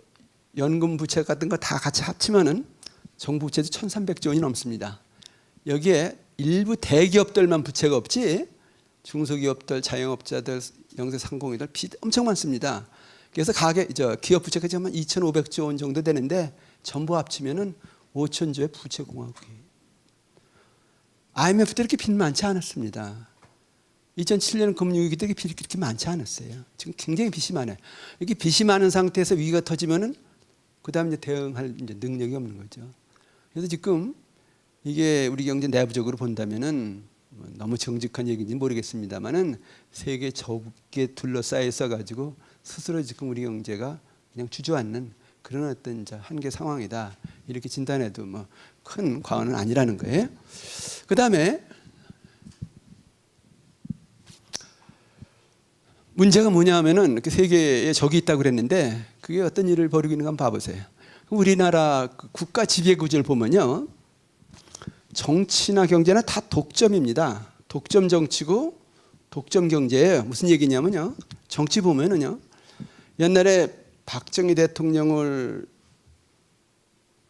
연금부채 같은 거 다 같이 합치면은 정부부채도 1,300조 원이 넘습니다. 여기에 일부 대기업들만 부채가 없지 중소기업들, 자영업자들, 영세상공인들 빚 엄청 많습니다. 그래서 기업 부채가 지금 한 2,500조 원 정도 되는데 전부 합치면은 5,000조의 부채 공화국이에요. IMF 때 이렇게 빚 많지 않았습니다. 2007년 금융위기 때 빚이 그렇게 많지 않았어요. 지금 굉장히 빚이 많아요. 이렇게 빚이 많은 상태에서 위기가 터지면은 그다음 이제 대응할 이제 능력이 없는 거죠. 그래서 지금 이게 우리 경제 내부적으로 본다면은 너무 정직한 얘기인지 모르겠습니다만은 세계 적에 둘러싸여 있어 가지고 스스로 지금 우리 경제가 그냥 주저앉는 그런 어떤 한계 상황이다. 이렇게 진단해도 뭐 큰 과언은 아니라는 거예요. 그다음에 문제가 뭐냐면은 이렇게 세계에 적이 있다고 그랬는데 그게 어떤 일을 벌이고 있는가 한번 봐보세요. 우리나라 국가 지배 구조를 보면요, 정치나 경제나 다 독점입니다. 독점 정치고 독점 경제예요. 무슨 얘기냐면요, 정치 보면은요, 옛날에 박정희 대통령을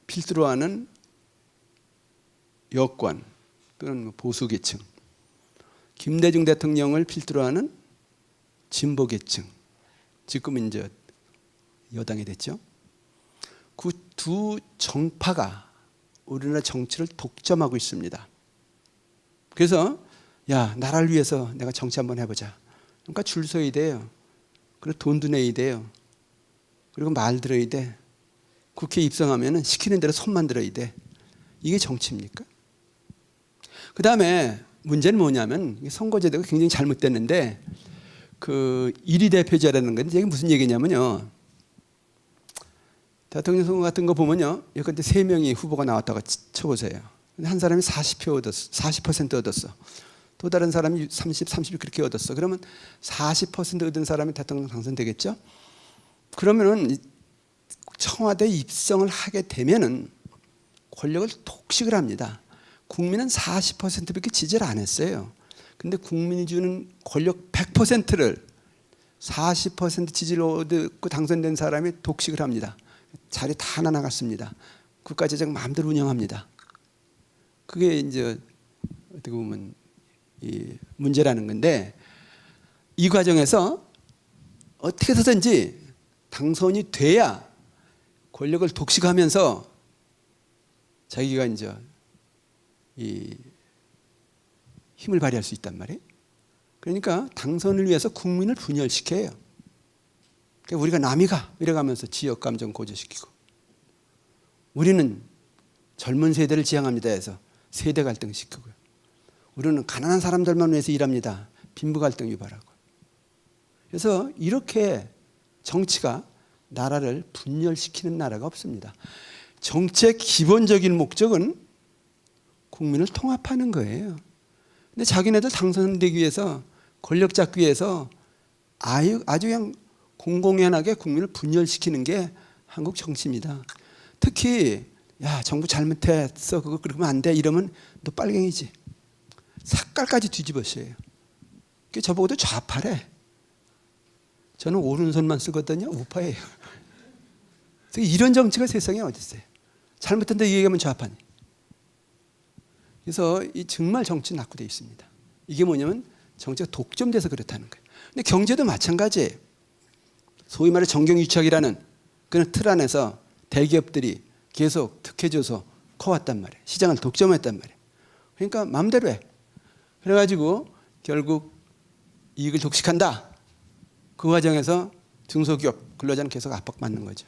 필두로 하는 여권 또는 보수계층, 김대중 대통령을 필두로 하는 진보계층, 지금 이제 여당이 됐죠. 그 두 정파가 우리나라 정치를 독점하고 있습니다. 그래서 야 나라를 위해서 내가 정치 한번 해보자. 그러니까 줄 서야 돼요. 그리고 돈도 내야 돼요. 그리고 말 들어야 돼. 국회에 입성하면 시키는 대로 손만 들어야 돼. 이게 정치입니까? 그 다음에 문제는 뭐냐면 선거제도가 굉장히 잘못됐는데 그 1위 대표제라는 건데 이게 무슨 얘기냐면요, 대통령 선거 같은 거 보면요, 예컨대 3명이 후보가 나왔다고 쳐보세요. 근데 한 사람이 40% 얻었어. 40% 얻었어. 또 다른 사람이 30 그렇게 얻었어. 그러면 40% 얻은 사람이 대통령 당선되겠죠? 그러면은 청와대 입성을 하게 되면은 권력을 독식을 합니다. 국민은 40%밖에 지지를 안 했어요. 근데 국민이 주는 권력 100%를 40% 지지를 얻고 당선된 사람이 독식을 합니다. 자리 다 하나 나갔습니다. 국가재정 마음대로 운영합니다. 그게 이제 어떻게 보면 이 문제라는 건데, 이 과정에서 어떻게 해서든지 당선이 돼야 권력을 독식하면서 자기가 이제 이 힘을 발휘할 수 있단 말이에요. 그러니까 당선을 위해서 국민을 분열시켜요. 그러니까 우리가 남이가 이래가면서 지역 감정 고조시키고, 우리는 젊은 세대를 지향합니다 해서 세대 갈등 시키고요. 우리는 가난한 사람들만 위해서 일합니다. 빈부 갈등 유발하고. 그래서 이렇게 정치가 나라를 분열시키는 나라가 없습니다. 정치의 기본적인 목적은 국민을 통합하는 거예요. 근데 자기네들 당선되기 위해서 권력 잡기 위해서 아주 그냥 공공연하게 국민을 분열시키는 게 한국 정치입니다. 특히 야 정부 잘못했어 그거 그러면 안 돼 이러면 너 빨갱이지. 색깔까지 뒤집어씌워요. 그게 저보고도 좌파래. 저는 오른손만 쓰거든요. 우파예요. 이런 정치가 세상에 어디 있어요. 잘못한다 얘기하면 좌파니. 그래서 이 정말 정치 낙후되어 있습니다. 이게 뭐냐면 정치가 독점돼서 그렇다는 거예요. 근데 경제도 마찬가지예요. 소위 말해 정경유착이라는 그런 틀 안에서 대기업들이 계속 특혜줘서 커왔단 말이에요. 시장을 독점했단 말이에요. 그러니까 마음대로 해. 그래가지고 결국 이익을 독식한다. 그 과정에서 중소기업 근로자는 계속 압박받는 거죠.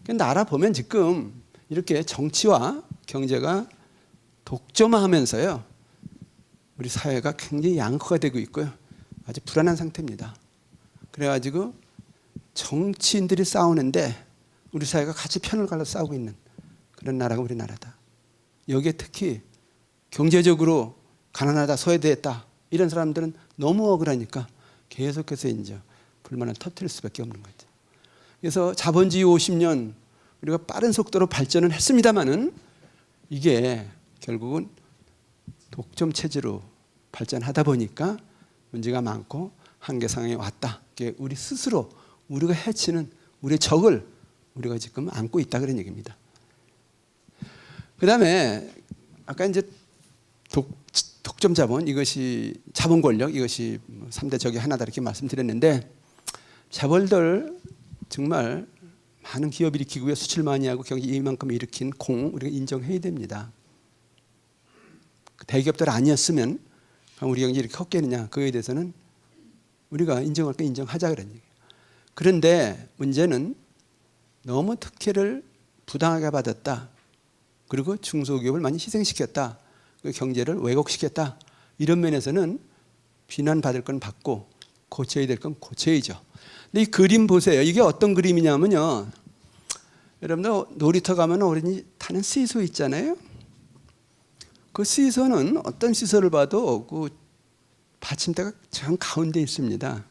그러니까 나라 보면 지금 이렇게 정치와 경제가 독점화하면서요. 우리 사회가 굉장히 양극화가 되고 있고요. 아주 불안한 상태입니다. 그래가지고 정치인들이 싸우는데 우리 사회가 같이 편을 갈라 싸우고 있는 그런 나라가 우리나라다. 여기에 특히 경제적으로 가난하다, 소외됐다 이런 사람들은 너무 억울하니까 계속해서 이제 불만을 터뜨릴 수밖에 없는 거죠. 그래서 자본주의 50년 우리가 빠른 속도로 발전을 했습니다마는 이게 결국은 독점 체제로 발전하다 보니까 문제가 많고 한계 상황에 왔다. 이게 우리 스스로 우리가 해치는 우리의 적을 우리가 지금 안고 있다 그런 얘기입니다. 그다음에 아까 이제 독점 자본 이것이 자본 권력 이것이 3대 적이 하나다 이렇게 말씀드렸는데 재벌들 정말 많은 기업 일으키고요. 수출 많이 하고 경제 이만큼 일으킨 공 우리가 인정해야 됩니다. 대기업들 아니었으면 우리 경제 이렇게 컸겠느냐 그거에 대해서는 우리가 인정할 거 인정하자 그런 얘기예요. 그런데 문제는 너무 특혜를 부당하게 받았다. 그리고 중소기업을 많이 희생시켰다. 경제를 왜곡시켰다. 이런 면에서는 비난받을 건 받고 고쳐야 될 건 고쳐야죠. 근데 이 그림 보세요. 이게 어떤 그림이냐면요. 여러분들 놀이터 가면 어린이 타는 시소 있잖아요. 그 시소는 어떤 시소를 봐도 그 받침대가 정 가운데 있습니다.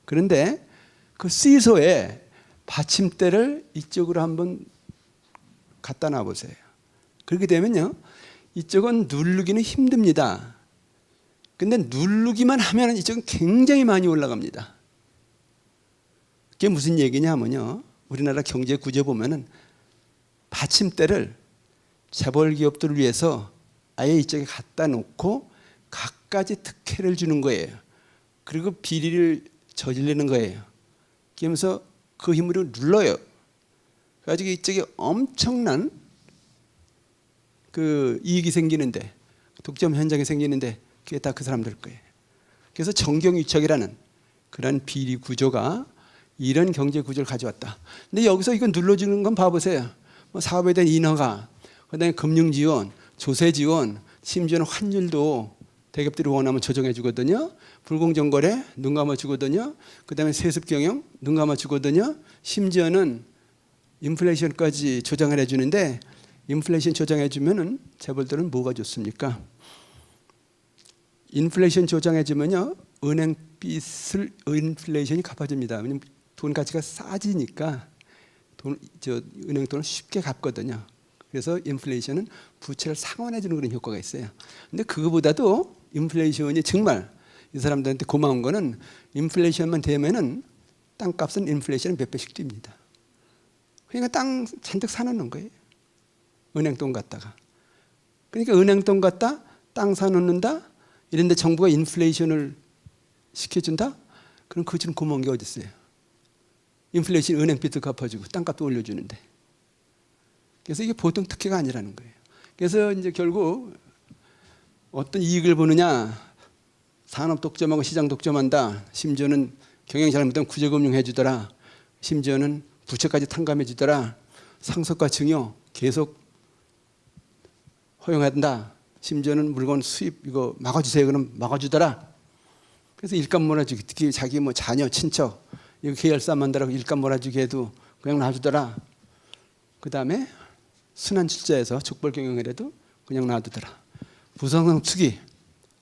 그런데 그 시소에 받침대를 이쪽으로 한번 갖다 놔보세요. 그렇게 되면요. 이쪽은 누르기는 힘듭니다. 근데 누르기만 하면 이쪽은 굉장히 많이 올라갑니다. 그게 무슨 얘기냐면요. 우리나라 경제 구조 보면은 받침대를 재벌 기업들을 위해서 아예 이쪽에 갖다 놓고 갖가지 특혜를 주는 거예요. 그리고 비리를 저지르는 거예요. 그러면서 그 힘으로 눌러요. 그래가지고 이쪽에 엄청난 그 이익이 생기는데 독점 현장이 생기는데 그게 다 그 사람들 거예요. 그래서 정경유착이라는 그런 비리 구조가 이런 경제 구조를 가져왔다. 근데 여기서 이거 눌러주는 건 봐보세요. 뭐 사업에 대한 인허가, 그다음에 금융 지원, 조세 지원, 심지어는 환율도 대기업들이 원하면 조정해 주거든요. 불공정 거래 눈 감아 주거든요. 그다음에 세습 경영 눈 감아 주거든요. 심지어는 인플레이션까지 조정을 해 주는데 인플레이션 조정해 주면은 재벌들은 뭐가 좋습니까? 인플레이션 조정해 주면요. 은행 빚을 인플레이션이 갚아줍니다. 왜냐면 돈 가치가 싸지니까 은행 돈을 쉽게 갚거든요. 그래서 인플레이션은 부채를 상환해 주는 그런 효과가 있어요. 근데 그거보다도 인플레이션이 정말 이 사람들한테 고마운 거는 인플레이션만 되면은 땅값은 인플레이션 몇 배씩 뜁니다. 그러니까 땅 잔뜩 사놓는 거예요. 은행 돈 갖다가. 그러니까 은행 돈 갖다 땅 사놓는다. 이런데 정부가 인플레이션을 시켜준다. 그럼 그거 좀 고마운 게 어디 있어요? 인플레이션 은행 빚도 갚아주고 땅값도 올려주는데. 그래서 이게 보통 특혜가 아니라는 거예요. 그래서 이제 결국 어떤 이익을 보느냐, 산업 독점하고 시장 독점한다. 심지어는 경영 잘못하면 구제금융 해주더라. 심지어는 부채까지 탕감해 주더라. 상속과 증여 계속 허용한다. 심지어는 물건 수입 이거 막아주세요. 그럼 막아주더라. 그래서 일감 몰아주기, 특히 자기 뭐 자녀, 친척 이거 계열사 만들라고 일감 몰아주기 해도 그냥 놔두더라. 그 다음에 순환출자에서 족벌 경영을 해도 그냥 놔두더라. 부성성 투기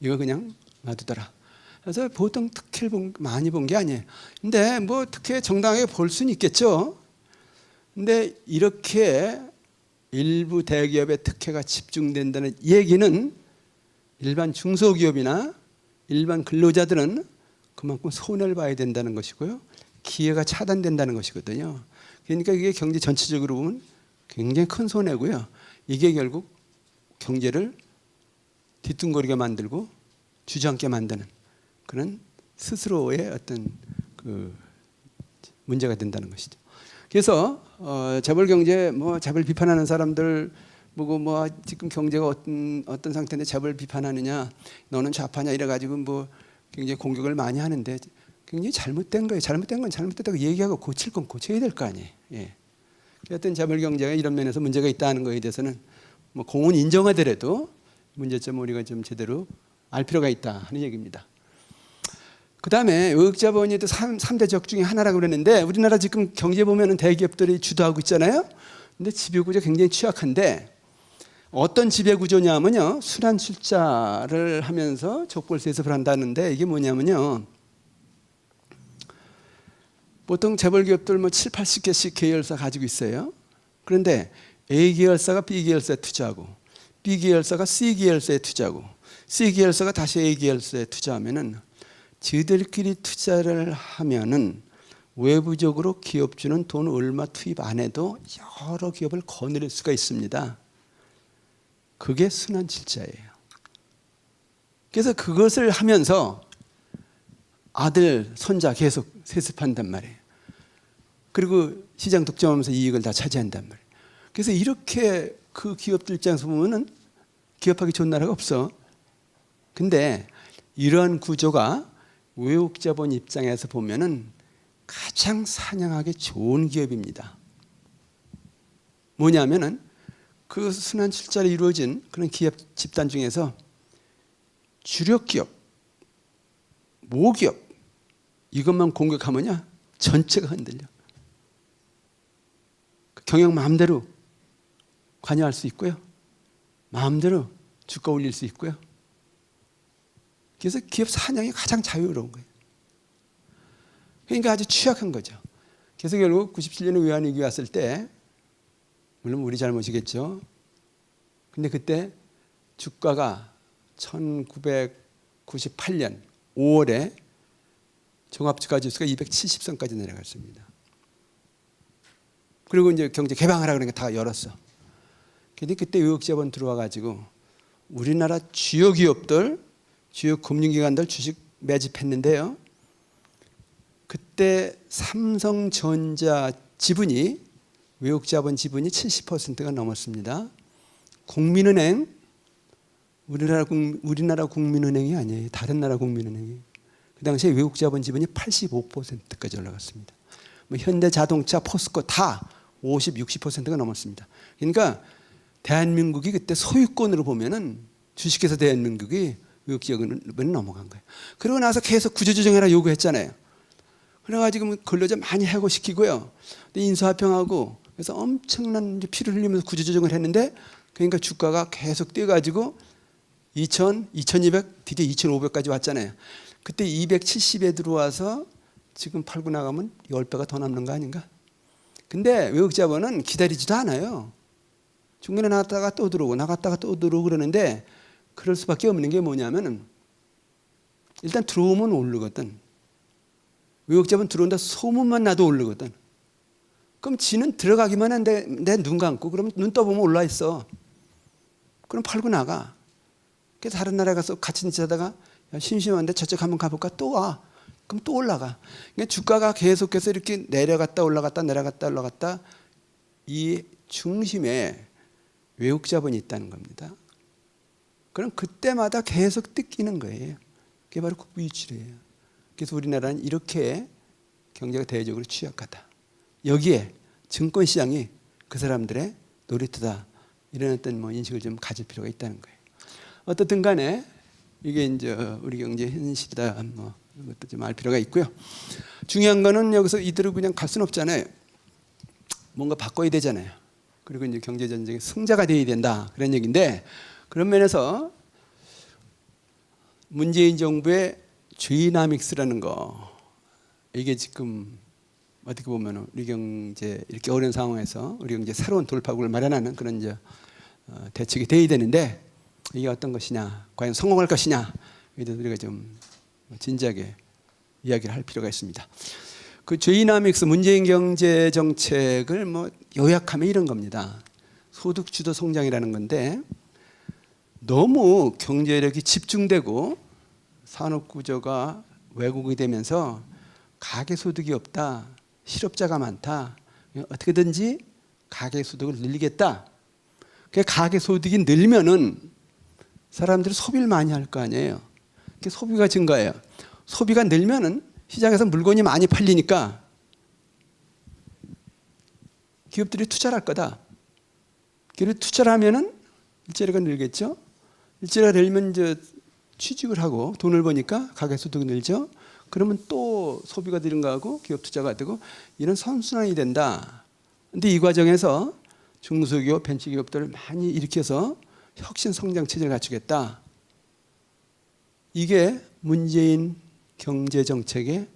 이거 그냥 놔두더라. 그래서 보통 특혜를 많이 본 게 아니에요. 근데 뭐 특혜 정당하게 볼 수는 있겠죠. 근데 이렇게 일부 대기업의 특혜가 집중된다는 얘기는 일반 중소기업이나 일반 근로자들은 그만큼 손해를 봐야 된다는 것이고요. 기회가 차단된다는 것이거든요. 그러니까 이게 경제 전체적으로 보면 굉장히 큰 손해고요. 이게 결국 경제를 뒤뚱거리게 만들고 주저앉게 만드는 그런 스스로의 어떤 그 문제가 된다는 것이죠. 그래서 재벌 경제 뭐 재벌 비판하는 사람들 보고 뭐 지금 경제가 어떤 상태인데 재벌 비판하느냐, 너는 좌파냐 이래 가지고 뭐 굉장히 공격을 많이 하는데 굉장히 잘못된 거예요. 잘못된 건 잘못됐다고 얘기하고 고칠 건 고쳐야 될 거 아니에요. 예. 어떤 재벌 경제가 이런 면에서 문제가 있다는 거에 대해서는 뭐 공은 인정하더라도 문제점을 우리가 좀 제대로 알 필요가 있다 하는 얘기입니다. 그 다음에 의흑자본이 또 3대 적 중에 하나라고 그랬는데 우리나라 지금 경제 보면은 대기업들이 주도하고 있잖아요. 근데 지배구조 굉장히 취약한데 어떤 지배구조냐면요. 순환출자를 하면서 족벌세습을 한다는데 이게 뭐냐면요. 보통 재벌기업들 뭐 7, 80개씩 계열사 가지고 있어요. 그런데 A계열사가 B계열사에 투자하고 B계열사가 C계열사에 투자하고 C계열사가 다시 A계열사에 투자하면은 지들끼리 투자를 하면은 외부적으로 기업주는 돈 얼마 투입 안 해도 여러 기업을 거느릴 수가 있습니다. 그게 순환출자예요. 그래서 그것을 하면서 아들, 손자 계속 세습한단 말이에요. 그리고 시장 독점하면서 이익을 다 차지한단 말이에요. 그래서 이렇게 그 기업들 입장에서 보면은 기업하기 좋은 나라가 없어. 근데 이러한 구조가 외국 자본 입장에서 보면은 가장 사냥하기 좋은 기업입니다. 뭐냐면은 그 순환 출자로 이루어진 그런 기업 집단 중에서 주력 기업, 모기업 이것만 공격하면요 전체가 흔들려. 경영 마음대로 관여할 수 있고요, 마음대로 주가 올릴 수 있고요. 그래서 기업 사냥이 가장 자유로운 거예요. 그러니까 아주 취약한 거죠. 그래서 결국 97년에 외환위기 왔을 때 물론 우리 잘못이겠죠. 근데 그때 주가가 1998년 5월에 종합주가지수가 270선까지 내려갔습니다. 그리고 이제 경제 개방하라 그러니까 다 열었어. 근데 그때 외국자본 들어와 가지고 우리나라 주요 기업들, 주요 금융기관들 주식 매집했는데요. 그때 삼성전자 지분이 외국자본 지분이 70%가 넘었습니다. 국민은행, 우리나라 국민은행이 아니에요. 다른 나라 국민은행이. 그 당시에 외국자본 지분이 85%까지 올라갔습니다. 뭐 현대자동차, 포스코 다 50, 60%가 넘었습니다. 그러니까 대한민국이 그때 소유권으로 보면은 주식회사 대한민국이 외국자본에 넘어간 거예요. 그러고 나서 계속 구조조정해라 요구했잖아요. 그래가지고 근로자 많이 해고시키고요. 인수합병하고 그래서 엄청난 피를 흘리면서 구조조정을 했는데 그러니까 주가가 계속 뛰어가지고 2200, 드디어 2500까지 왔잖아요. 그때 270에 들어와서 지금 팔고 나가면 10배가 더 남는 거 아닌가? 근데 외국자본은 기다리지도 않아요. 중간에 나갔다가 또 들어오고 나갔다가 또 들어오고 그러는데 그럴 수밖에 없는 게 뭐냐면은 일단 들어오면 오르거든. 외국자본 들어온다 소문만 나도 오르거든. 그럼 지는 들어가기만 한데 내 눈 감고 그러면 눈 떠보면 올라 있어. 그럼 팔고 나가. 그래서 다른 나라에 가서 같이 지내다가 심심한데 저쪽 한번 가볼까? 또 와. 그럼 또 올라가. 그러니까 주가가 계속해서 이렇게 내려갔다 올라갔다 내려갔다 올라갔다 이 중심에 외국자본이 있다는 겁니다. 그럼 그때마다 계속 뜯기는 거예요. 그게 바로 국부유출이에요. 그래서 우리나라는 이렇게 경제가 대외적으로 취약하다. 여기에 증권시장이 그 사람들의 놀이터다 이런 어떤 뭐 인식을 좀 가질 필요가 있다는 거예요. 어떻든 간에 이게 이제 우리 경제 현실이다 뭐 이것도 좀 알 필요가 있고요. 중요한 거는 여기서 이대로 그냥 갈 수는 없잖아요. 뭔가 바꿔야 되잖아요. 그리고 이제 경제 전쟁의 승자가 되어야 된다 그런 얘기인데, 그런 면에서 문재인 정부의 주이나믹스라는 거, 이게 지금 어떻게 보면 우리 경제 이렇게 어려운 상황에서 우리 경제 새로운 돌파구를 마련하는 그런 이제 대책이 되어야 되는데, 이게 어떤 것이냐, 과연 성공할 것이냐, 이에 우리가 좀 진지하게 이야기를 할 필요가 있습니다. 그 주이나믹스 문재인 경제 정책을 뭐 요약하면 이런 겁니다. 소득 주도 성장이라는 건데, 너무 경제력이 집중되고 산업 구조가 왜곡이 되면서 가계 소득이 없다, 실업자가 많다, 어떻게든지 가계 소득을 늘리겠다. 그 가계 소득이 늘면은 사람들이 소비를 많이 할 거 아니에요. 소비가 증가해요. 소비가 늘면은 시장에서 물건이 많이 팔리니까 기업들이 투자를 할 거다. 기업이 투자를 하면은 일자리가 늘겠죠. 일자리가 늘면 이제 취직을 하고 돈을 버니까 가계 소득이 늘죠. 그러면 또 소비가 늘어가고 기업 투자가 되고, 이런 선순환이 된다. 근데 이 과정에서 중소기업, 벤처기업들을 많이 일으켜서 혁신 성장 체제를 갖추겠다. 이게 문재인 경제 정책의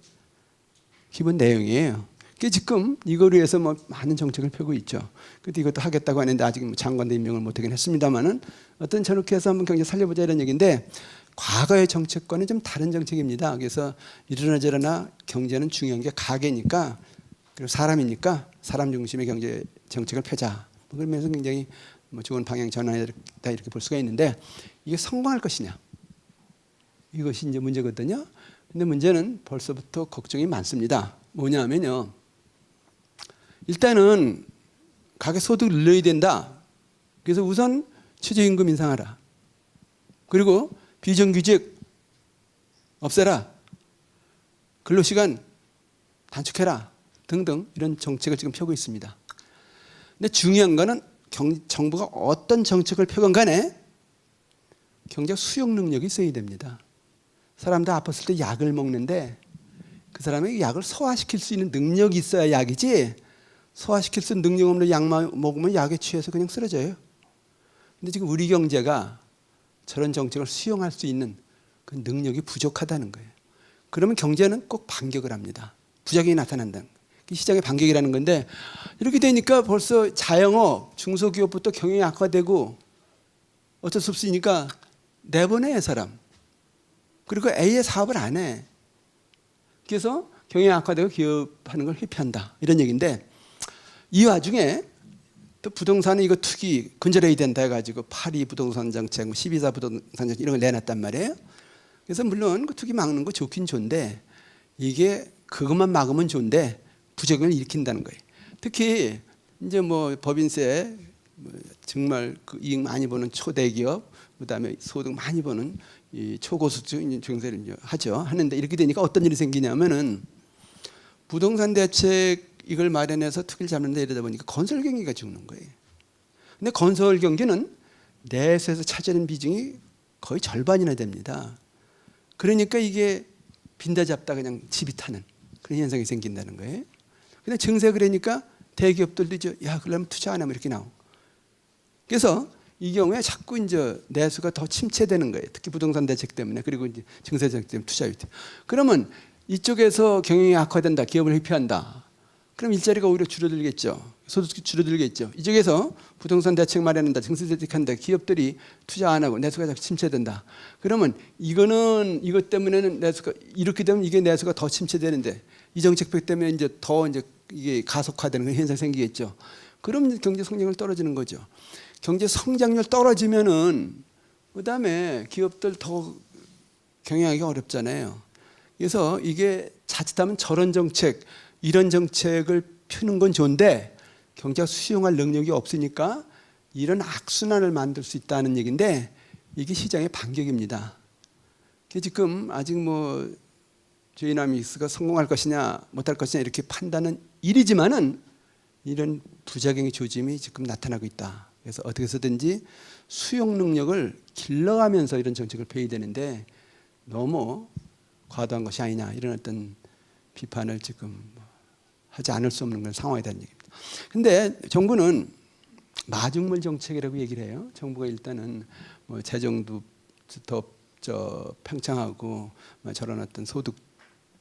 기본 내용이에요. 지금 이걸 위해서 뭐 많은 정책을 펴고 있죠. 근데 이것도 하겠다고 하는데 아직 뭐 장관도 임명을 못하긴 했습니다만은, 어떤 저렇게 해서 한번 경제 살려보자 이런 얘기인데, 과거의 정책과는 좀 다른 정책입니다. 그래서 이러나 저러나 경제는 중요한 게 가계니까, 그리고 사람이니까 사람 중심의 경제 정책을 펴자. 그러면서 굉장히 뭐 좋은 방향 전환이다 이렇게 볼 수가 있는데, 이게 성공할 것이냐, 이것이 이제 문제거든요. 근데 문제는 벌써부터 걱정이 많습니다. 뭐냐면요, 일단은 가계 소득을 늘려야 된다. 그래서 우선 최저임금 인상하라. 그리고 비정규직 없애라. 근로시간 단축해라. 등등 이런 정책을 지금 펴고 있습니다. 근데 중요한 거는 정부가 어떤 정책을 펴건 간에 경제 수용 능력이 있어야 됩니다. 사람들 아팠을 때 약을 먹는데 그 사람에게 약을 소화시킬 수 있는 능력이 있어야 약이지, 소화시킬 수 있는 능력 없는 약만 먹으면 약에 취해서 그냥 쓰러져요. 근데 지금 우리 경제가 저런 정책을 수용할 수 있는 그 능력이 부족하다는 거예요. 그러면 경제는 꼭 반격을 합니다. 부작용이 나타난다는 거예요. 시장의 반격이라는 건데, 이렇게 되니까 벌써 자영업, 중소기업부터 경영이 악화되고 어쩔 수 없으니까 내보내 사람. 그리고 A의 사업을 안 해. 그래서 경영이 악화되고 기업하는 걸 회피한다 이런 얘기인데, 이 와중에 또 부동산은 이거 투기 근절해야 된다 해가지고 8.2 부동산 정책, 12.4 부동산 정책 이런 걸 내놨단 말이에요. 그래서 물론 그 투기 막는 거 좋긴 좋은데, 이게 그것만 막으면 좋은데 부작용을 일으킨다는 거예요. 특히 이제 뭐 법인세, 정말 그 이익 많이 버는 초대기업, 그다음에 소득 많이 버는 이 초고수증 증세를 하죠. 하는데 이렇게 되니까 어떤 일이 생기냐면은, 부동산 대책 이걸 마련해서 투기를 잡는데 이러다 보니까 건설 경기가 죽는 거예요. 근데 건설 경기는 내수에서 차지하는 비중이 거의 절반이나 됩니다. 그러니까 이게 빈다 잡다 그냥 집이 타는 그런 현상이 생긴다는 거예요. 근데 증세 그러니까 대기업들도 이제 야 그러면 투자 안 하면 이렇게 나오고. 그래서 이 경우에 자꾸 이제 내수가 더 침체되는 거예요. 특히 부동산 대책 때문에, 그리고 이제 증세 대책 때문에 투자 유치. 그러면 이쪽에서 경영이 악화된다, 기업을 회피한다. 그럼 일자리가 오히려 줄어들겠죠. 소득이 줄어들겠죠. 이쪽에서 부동산 대책 마련한다, 증세 대책한다, 기업들이 투자 안 하고 내수가 자꾸 침체된다. 그러면 이거는 이것 때문에는 내수가 이렇게 되면 이게 내수가 더 침체되는데, 이 정책법 때문에 이제 더 이제 이게 가속화되는 그런 현상이 생기겠죠. 그럼 경제 성장률 떨어지는 거죠. 경제 성장률 떨어지면은 그다음에 기업들 더 경영하기 어렵잖아요. 그래서 이게 자칫하면 저런 정책, 이런 정책을 펴는 건 좋은데 경제가 수용할 능력이 없으니까 이런 악순환을 만들 수 있다는 얘기인데, 이게 시장의 반격입니다. 지금 아직 뭐 주이나믹스가 성공할 것이냐 못할 것이냐 이렇게 판단은 일이지만은 이런 부작용의 조짐이 지금 나타나고 있다 그래서 어떻게 해서든지 수용 능력을 길러가면서 이런 정책을 펴야 되는데 너무 과도한 것이 아니냐 이런 어떤 비판을 지금 하지 않을 수 없는 그런 상황에 대한 얘기입니다. 근데 정부는 마중물 정책이라고 얘기를 해요. 정부가 일단은 뭐 재정도 더 팽창하고 저런 어떤 소득도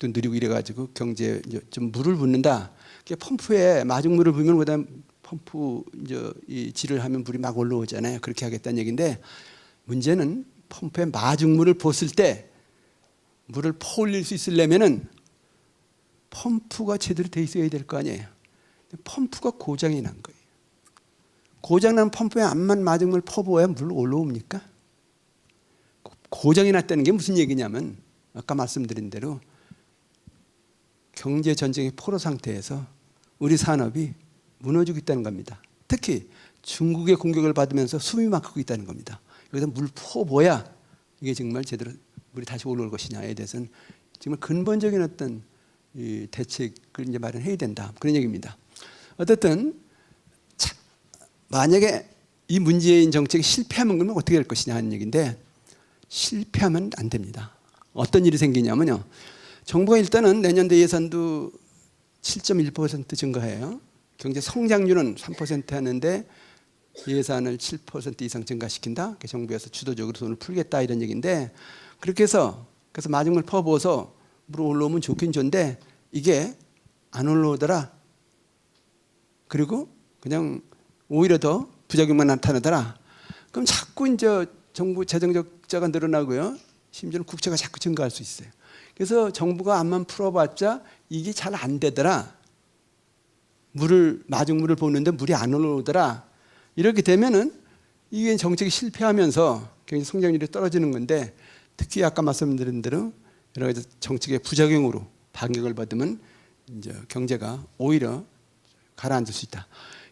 느리고 이래가지고 경제에 좀 물을 붓는다. 펌프에 마중물을 부으면 그다음 펌프 이제 이 질을 하면 물이 막 올라오잖아요. 그렇게 하겠다는 얘기인데 문제는 펌프에 마중물을 붓을 때 물을 퍼올릴 수 있으려면은 펌프가 제대로 돼 있어야 될 거 아니에요. 펌프가 고장이 난 거예요. 고장난 펌프에 암만 마중물 퍼부어야 물 올라옵니까? 고장이 났다는 게 무슨 얘기냐면 아까 말씀드린 대로 경제 전쟁의 포로 상태에서 우리 산업이 무너지고 있다는 겁니다. 특히 중국의 공격을 받으면서 숨이 막히고 있다는 겁니다. 여기다 물 퍼부어야 이게 정말 제대로 물이 다시 올라올 것이냐에 대해서는 정말 근본적인 어떤 이 대책을 이제 마련해야 된다. 그런 얘기입니다. 어쨌든 만약에 이 문재인 정책이 실패하면 그러면 어떻게 될 것이냐 하는 얘기인데 실패하면 안 됩니다. 어떤 일이 생기냐면요. 정부가 일단은 내년도 예산도 7.1% 증가해요. 경제 성장률은 3% 하는데 예산을 7% 이상 증가시킨다. 정부에서 주도적으로 돈을 풀겠다 이런 얘기인데 그렇게 해서 그래서 마중물 퍼부어서 물 올라오면 좋긴 좋은데 이게 안 올라오더라. 그리고 그냥 오히려 더 부작용만 나타나더라. 그럼 자꾸 이제 정부 재정 적자가 늘어나고요. 심지어는 국채가 자꾸 증가할 수 있어요. 그래서 정부가 암만 풀어봤자 이게 잘 안 되더라. 마중물을 보는데 물이 안 올라오더라. 이렇게 되면은 이게 정책이 실패하면서 경제 성장률이 떨어지는 건데 특히 아까 말씀드린 대로 여러 가지 정책의 부작용으로 반격을 받으면 이제 경제가 오히려 가라앉을 수 있다.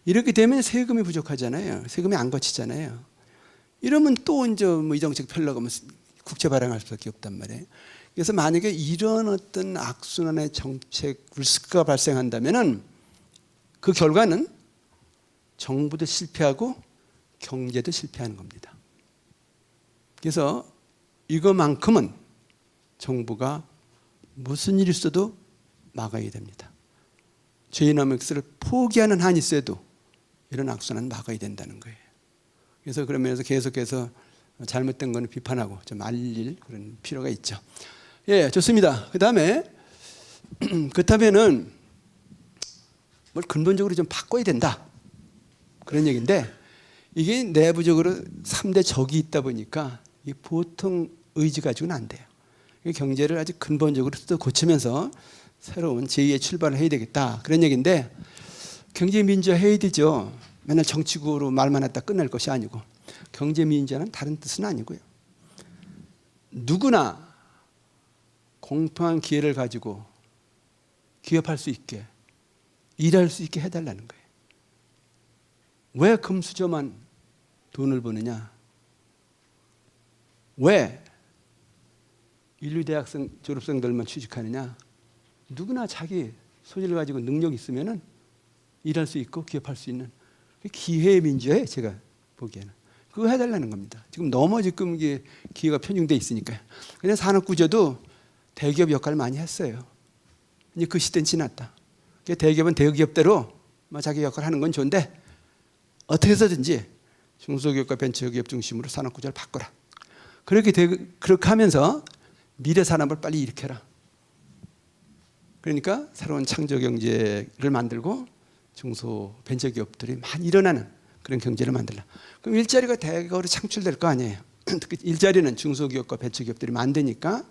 이렇게 되면 세금이 부족하잖아요. 세금이 안 거치잖아요. 이러면 또 이제 뭐 이 정책 펴려고 하면 국채 발행할 수밖에 없단 말이에요. 그래서 만약에 이런 어떤 악순환의 정책 리스크가 발생한다면은 그 결과는 정부도 실패하고 경제도 실패하는 겁니다. 그래서 이거만큼은 정부가 무슨 일이 있어도 막아야 됩니다. 제이노믹스를 포기하는 한이 있어도 이런 악순환은 막아야 된다는 거예요. 그래서 그런 면에서 계속해서 잘못된 거는 비판하고 좀 알릴 그런 필요가 있죠. 예, 좋습니다. 그다음에 그렇다면은 뭘 근본적으로 좀 바꿔야 된다. 그런 얘기인데 이게 내부적으로 3대 적이 있다 보니까 이 보통 의지 가지고는 안 돼요. 경제를 아주 근본적으로 또 고치면서 새로운 제2의 출발을 해야 되겠다. 그런 얘기인데 경제 민주화 해야 되죠. 맨날 정치구로 말만 했다 끝날 것이 아니고 경제 민주화는 다른 뜻은 아니고요. 누구나 공평한 기회를 가지고 기업할 수 있게 일할 수 있게 해달라는 거예요. 왜 금수저만 돈을 버느냐? 왜 인류대학생 졸업생들만 취직하느냐? 누구나 자기 소질을 가지고 능력이 있으면은 일할 수 있고 기업할 수 있는 기회의 민주화에 제가 보기에는 그거 해달라는 겁니다. 지금 너무 지금 이게 기회가 편중돼 있으니까요. 그냥 산업구조도 대기업 역할을 많이 했어요. 이제 그 시대는 지났다. 대기업은 대기업대로 자기 역할을 하는 건 좋은데 어떻게 해서든지 중소기업과 벤처기업 중심으로 산업구조를 바꿔라. 그렇게 하면서 미래 산업을 빨리 일으켜라. 그러니까 새로운 창조 경제를 만들고 중소 벤처기업들이 많이 일어나는 그런 경제를 만들라. 그럼 일자리가 대거로 창출될 거 아니에요. 특히 일자리는 중소기업과 벤처기업들이 만드니까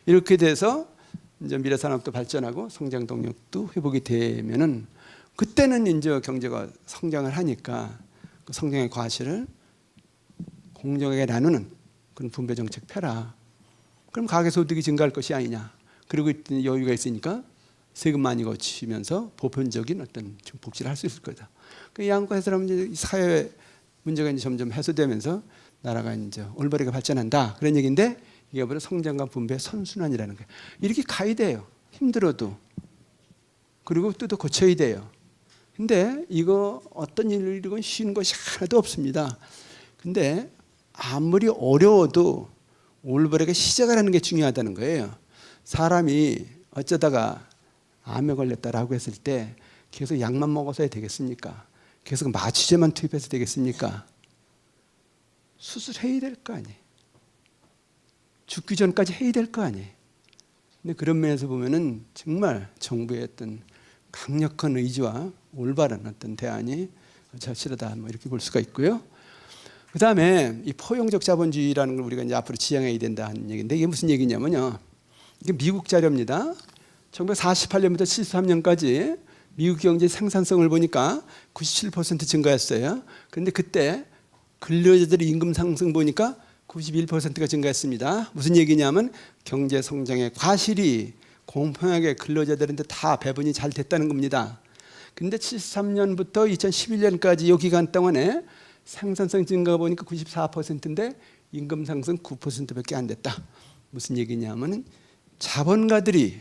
이렇게 돼서 이제 미래 산업도 발전하고 성장 동력도 회복이 되면은 그때는 이제 경제가 성장을 하니까 그 성장의 과실을 공정하게 나누는 그런 분배 정책 펴라. 그럼 가계소득이 증가할 것이 아니냐. 그리고 여유가 있으니까 세금 많이 거치면서 보편적인 어떤 복지를 할 수 있을 거다. 그 양과 해서라면 이제 사회 문제가 이제 점점 해소되면서 나라가 이제 올바르게 발전한다. 그런 얘기인데 이게 바로 성장과 분배의 선순환이라는 거예요. 이렇게 가야 돼요. 힘들어도. 그리고 또 고쳐야 돼요. 근데 이거 어떤 일이건 쉬운 것이 하나도 없습니다. 근데 아무리 어려워도 올바르게 시작을 하는 게 중요하다는 거예요. 사람이 어쩌다가 암에 걸렸다라고 했을 때 계속 약만 먹어서 되겠습니까? 계속 마취제만 투입해서 되겠습니까? 수술해야 될 거 아니에요. 죽기 전까지 해야 될 거 아니에요. 근데 그런 면에서 보면은 정말 정부의 어떤 강력한 의지와 올바른 어떤 대안이 절실하다, 뭐 이렇게 볼 수가 있고요. 그 다음에 이 포용적 자본주의라는 걸 우리가 이제 앞으로 지향해야 된다는 얘기인데, 이게 무슨 얘기냐면요. 이게 미국 자료입니다. 1948년부터 73년까지 미국 경제 생산성을 보니까 97% 증가했어요. 그런데 그때 근로자들의 임금 상승 보니까 91%가 증가했습니다. 무슨 얘기냐면 경제 성장의 과실이 공평하게 근로자들한테 다 배분이 잘 됐다는 겁니다. 근데 73년부터 2011년까지 이 기간 동안에 생산성 증가가 보니까 94%인데 임금 상승 9%밖에 안 됐다. 무슨 얘기냐면 자본가들이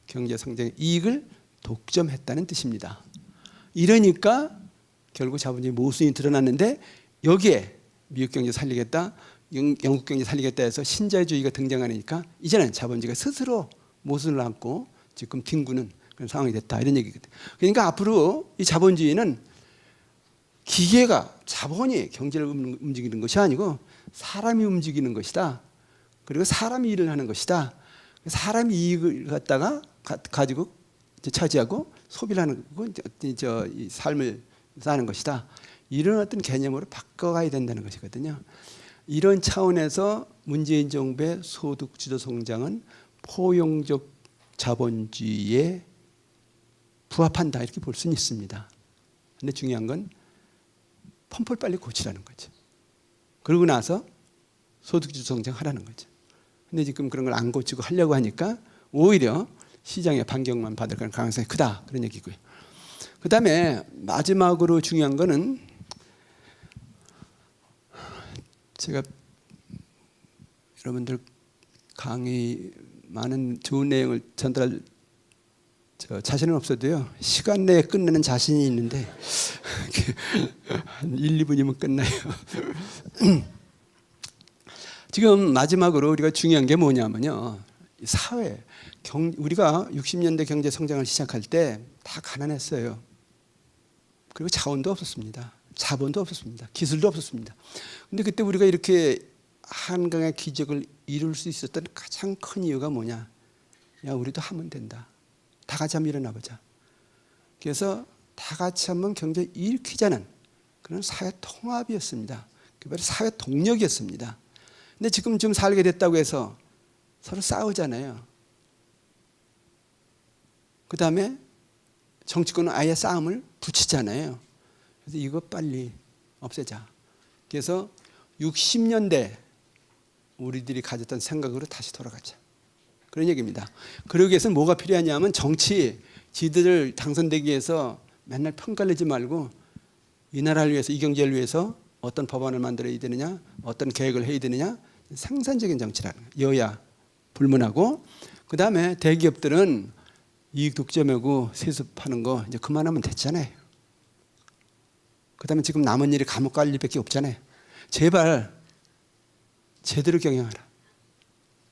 경제 성장의 이익을 독점했다는 뜻입니다. 이러니까 결국 자본주의 모순이 드러났는데, 여기에 미국 경제 살리겠다, 영국 경제 살리겠다 해서 신자유주의가 등장하니까 이제는 자본주의가 스스로 모순을 안고 지금 뒹구는 그런 상황이 됐다, 이런 얘기거든요. 그러니까 앞으로 이 자본주의는 기계가, 자본이 경제를 움직이는 것이 아니고 사람이 움직이는 것이다. 그리고 사람이 일을 하는 것이다. 사람이 이익을 갖다가 가지고 차지하고 소비를 하는 거고, 이 삶을 사는 것이다. 이런 어떤 개념으로 바꿔가야 된다는 것이거든요. 이런 차원에서 문재인 정부의 소득 주도 성장은 포용적 자본주의에 부합한다, 이렇게 볼 수는 있습니다. 근데 중요한 건 펌프를 빨리 고치라는 거죠. 그러고 나서 소득 주도 성장하라는 거죠. 근데 지금 그런 걸 안 고치고 하려고 하니까 오히려 시장의 반격만 받을 가능성이 크다, 그런 얘기고요. 그 다음에 마지막으로 중요한 거는, 제가 여러분들 강의 많은 좋은 내용을 전달할 자신은 없어도요, 시간 내에 끝내는 자신이 있는데 한 1, 2분이면 끝나요. 지금 마지막으로 우리가 중요한 게 뭐냐면요, 사회, 우리가 60년대 경제 성장을 시작할 때 다 가난했어요. 그리고 자원도 없었습니다. 자본도 없었습니다. 기술도 없었습니다. 근데 그때 우리가 이렇게 한강의 기적을 이룰 수 있었던 가장 큰 이유가 뭐냐? 야, 우리도 하면 된다. 다 같이 한번 일어나 보자. 그래서 다 같이 한번 경제 일으키자는 그런 사회 통합이었습니다. 그게 사회 동력이었습니다. 근데 지금 좀 살게 됐다고 해서 서로 싸우잖아요. 그 다음에 정치권은 아예 싸움을 붙이잖아요. 그래서 이거 빨리 없애자. 그래서 60년대 우리들이 가졌던 생각으로 다시 돌아가자, 그런 얘기입니다. 그러기 위해서는 뭐가 필요하냐면, 정치, 지들을 당선되기 위해서 맨날 평가를 내지 말고 이 나라를 위해서, 이 경제를 위해서 어떤 법안을 만들어야 되느냐, 어떤 계획을 해야 되느냐, 생산적인 정치라는 거예요. 여야 불문하고. 그 다음에 대기업들은 이익 독점하고 세습하는 거 이제 그만하면 됐잖아요. 그 다음에 지금 남은 일이 감옥 갈 일밖에 없잖아요. 제발 제대로 경영하라.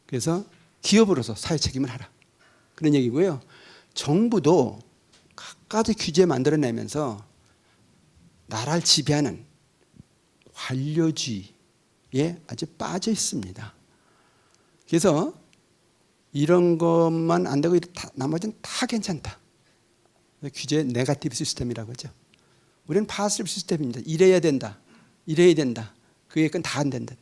그래서 기업으로서 사회 책임을 하라, 그런 얘기고요. 정부도 갖가지 규제 만들어내면서 나라를 지배하는 관료주의에 아주 빠져 있습니다. 그래서 이런 것만 안 되고 나머지는 다 괜찮다. 규제 네거티브 시스템이라고 하죠. 우리는 파시브 시스템입니다. 이래야 된다, 이래야 된다, 그 얘기는 다 안 된다.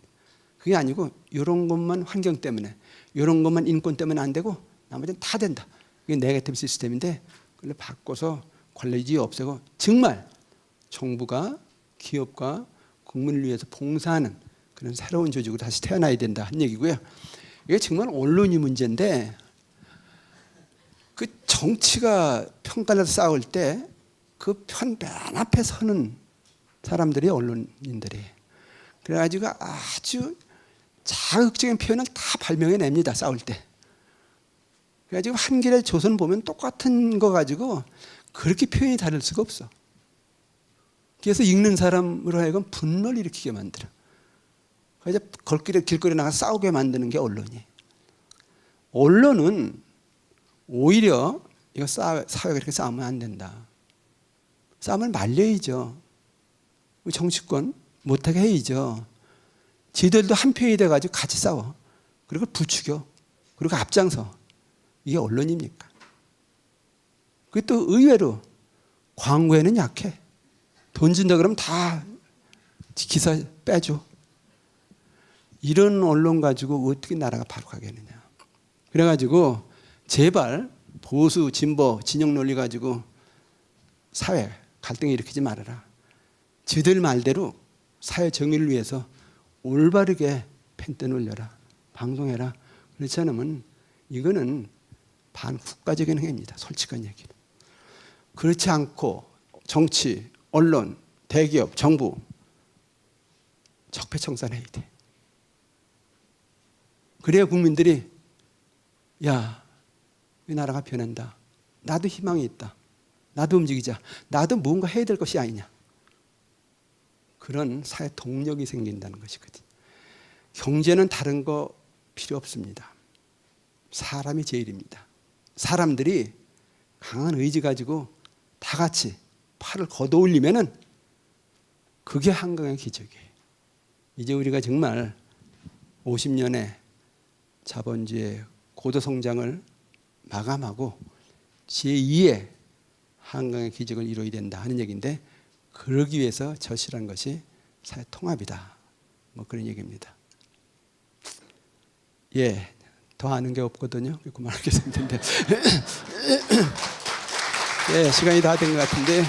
그게 아니고 이런 것만 환경 때문에, 이런 것만 인권 때문에 안 되고 나머지는 다 된다. 그게 네거티브 시스템인데, 그걸 바꿔서 관리주의 없애고 정말 정부가 기업과 국민을 위해서 봉사하는 그런 새로운 조직으로 다시 태어나야 된다, 한 얘기고요. 이게 정말 언론이 문제인데, 그 정치가 평가를 싸울 때 그 편 맨 앞에 서는 사람들이 언론인들이에요. 그래가지고 아주 자극적인 표현을 다 발명해냅니다, 싸울 때. 그래가지고 한겨레 조선 보면 똑같은 거 가지고 그렇게 표현이 다를 수가 없어. 그래서 읽는 사람으로 하여금 분노를 일으키게 만들어. 그래서 길거리에 나가 싸우게 만드는 게 언론이에요. 언론은 오히려 이거 사회가 그렇게 싸우면 안 된다. 싸움을 말려야죠. 정치권 못하게 해야죠. 지들도 한 편이 돼가지고 같이 싸워. 그리고 부추겨. 그리고 앞장서. 이게 언론입니까? 그게 또 의외로 광고에는 약해. 돈 준다 그러면 다 기사 빼줘. 이런 언론 가지고 어떻게 나라가 바로 가겠느냐. 그래가지고 제발 보수, 진보, 진영 논리 가지고 사회 갈등을 일으키지 말아라. 지들 말대로 사회 정의를 위해서 올바르게 펜트 올려라. 방송해라. 그렇지 않으면 이거는 반국가적인 행위입니다. 솔직한 얘기로. 그렇지 않고 정치, 언론, 대기업, 정부 적폐청산해야 돼. 그래야 국민들이 야, 이 나라가 변한다. 나도 희망이 있다. 나도 움직이자. 나도 뭔가 해야 될 것이 아니냐. 그런 사회 동력이 생긴다는 것이거든요. 경제는 다른 거 필요 없습니다. 사람이 제일입니다. 사람들이 강한 의지 가지고 다 같이 팔을 걷어올리면은 그게 한강의 기적이에요. 이제 우리가 정말 50년의 자본주의 고도 성장을 마감하고 제2의 한강의 기적을 이루어야 된다 하는 얘기인데, 그러기 위해서 절실한 것이 사회 통합이다. 뭐 그런 얘기입니다. 예, 더 아는 게 없거든요. 그만하겠습니다. 예, 시간이 다 된 것 같은데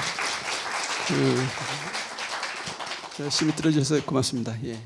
열심히 들어주셔서 고맙습니다. 예.